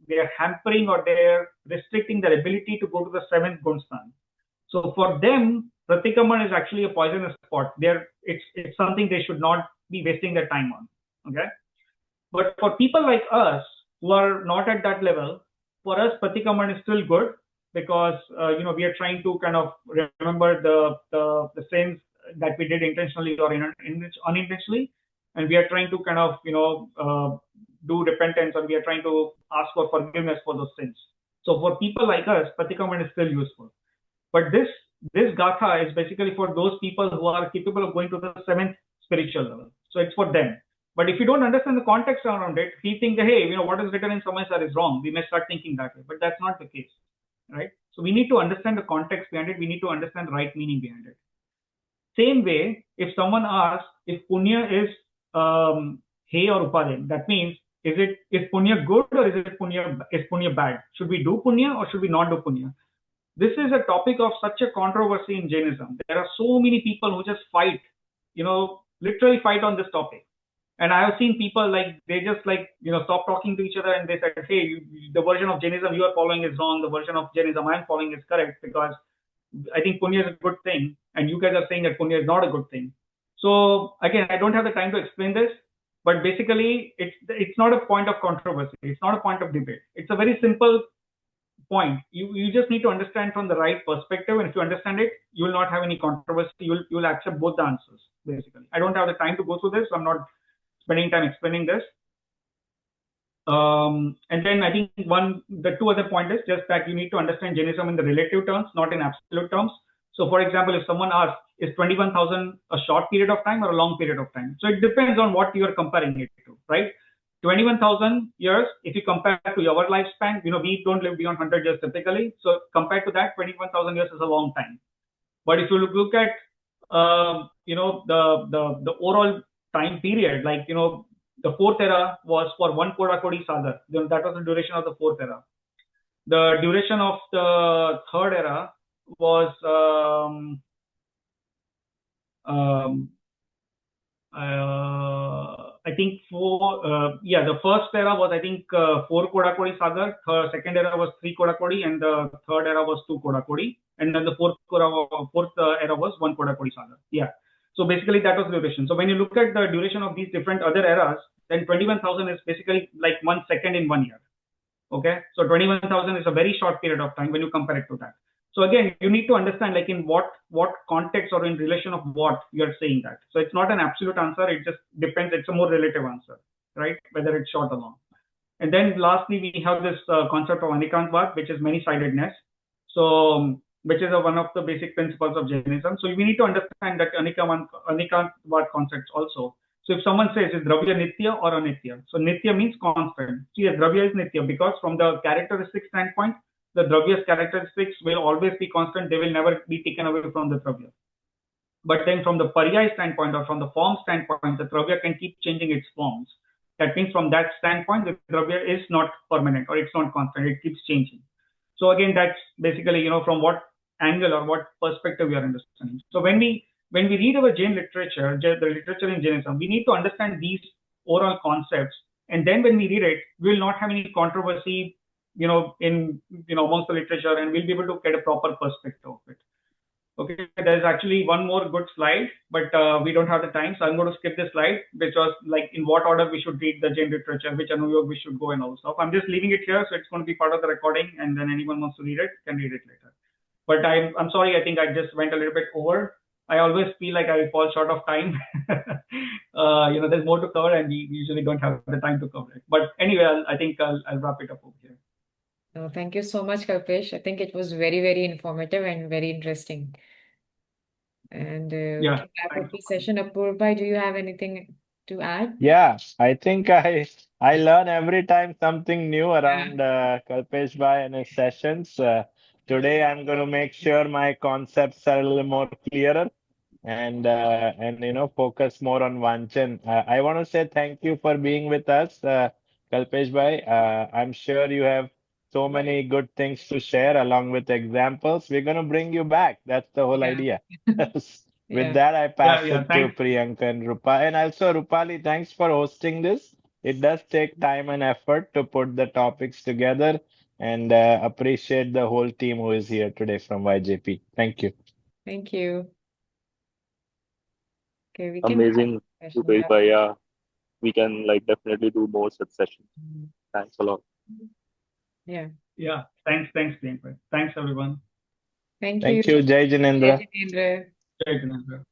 they are hampering or they're restricting their ability to go to the 7th Gunstan. So for them, Pratikaman is actually a poisonous spot. It's something they should not be wasting their time on. Okay. But for people like us who are not at that level, for us, Pratikaman is still good because, we are trying to kind of remember the sins that we did intentionally or unintentionally. And we are trying to kind of, do repentance, or we are trying to ask for forgiveness for those sins. So for people like us, Pratikaman is still useful. But this Gatha is basically for those people who are capable of going to the 7th spiritual level. So it's for them. But if you don't understand the context around it, we think that, hey, what is written in Samaysar is wrong. We may start thinking that way, but that's not the case, right? So we need to understand the context behind it. We need to understand the right meaning behind it. Same way, if someone asks if punya is hey or upadin, that means is punya good or is punya bad? Should we do punya or should we not do punya? This is a topic of such a controversy in Jainism. There are so many people who just fight, literally fight on this topic. And I have seen people they just stop talking to each other and they said, hey, the version of Jainism you are following is wrong. The version of Jainism I'm following is correct because I think punya is a good thing. And you guys are saying that punya is not a good thing. So again, I don't have the time to explain this, but basically it's not a point of controversy. It's not a point of debate. It's a very simple point. You just need to understand from the right perspective, and if you understand it, you will not have any controversy. You'll accept both the answers, basically. I don't have the time to go through this, so I'm not spending time explaining this. And then I think the two other points is just that you need to understand Jainism in the relative terms, not in absolute terms. So for example, if someone asks, is 21,000 a short period of time or a long period of time? So it depends on what you are comparing it to, right? 21,000 years, if you compare to your lifespan, we don't live beyond 100 years typically. So compared to that, 21,000 years is a long time. But if you look at, the overall time period, like, the fourth era was for one Kodakodi Sagar. That was the duration of the fourth era. The duration of the third era was I think the first era was, I think, 4 Kodakodi Sagar, second era was 3 Kodakodi, and the third era was 2 Kodakodi, and then the fourth era was 1 Kodakodi Sagar. Yeah. So basically that was the duration. So when you look at the duration of these different other eras, then 21,000 is basically like 1 second in 1 year. Okay. So 21,000 is a very short period of time when you compare it to that. So again, you need to understand, like, in what context or in relation of what you are saying that. So it's not an absolute answer. It just depends. It's a more relative answer, right? Whether it's short or long. And then lastly, we have this concept of anikantvad, which is many-sidedness. So which is one of the basic principles of Jainism. So we need to understand that anikantvad concepts also. So if someone says, is Dravya Nitya or Anitya? So Nitya means constant. See, Dravya is Nitya because from the characteristic standpoint, the Dravya's characteristics will always be constant. They will never be taken away from the Dravya. But then from the Paryay standpoint or from the form standpoint, the Dravya can keep changing its forms. That means from that standpoint, the Dravya is not permanent or it's not constant. It keeps changing. So again, that's basically, from what angle or what perspective we are understanding. So when we read our Jain literature, the literature in Jainism, we need to understand these overall concepts. And then when we read it, we will not have any controversy, in amongst the literature, and we'll be able to get a proper perspective of it. Okay, there's actually one more good slide, but we don't have the time, so I'm going to skip this slide, which was like in what order we should read the Jain literature, which Anuyog we should go and all stuff. I'm just leaving it here, so it's going to be part of the recording, and then anyone wants to read it can read it later. But I'm sorry, I think I just went a little bit over. I always feel like I fall short of time. There's more to cover, and we usually don't have the time to cover it. But anyway, I think I'll wrap it up over here. No, thank you so much, Kalpesh. I think it was very, very informative and very interesting. And we Yeah, can wrap up thanks. the session. Apurva, do you have anything to add? Yeah, I think I learn every time something new Yeah. around Kalpesh Bhai and his sessions. Today I'm going to make sure my concepts are a little more clearer and focus more on Vanchan. I want to say thank you for being with us, Kalpesh Bhai. I'm sure you have so many good things to share along with examples. We're going to bring you back. That's the whole Yeah. idea. Yeah. With that, I pass Yeah, it to thanks. Priyanka and Rupa. And also, Rupali, thanks for hosting this. It does take time and effort to put the topics together, and appreciate the whole team who is here today from YJP. Thank you. Thank you. Okay, we can wrap Amazing, the session. Rupesh bhai. Yeah, we can definitely do more such sessions. Mhm. Thanks a lot. Yeah. Yeah, thanks, Priyanka. Thanks, everyone. Thank you. Thank you, Jai Jinendra. Jai Jinendra. Jai Jinendra.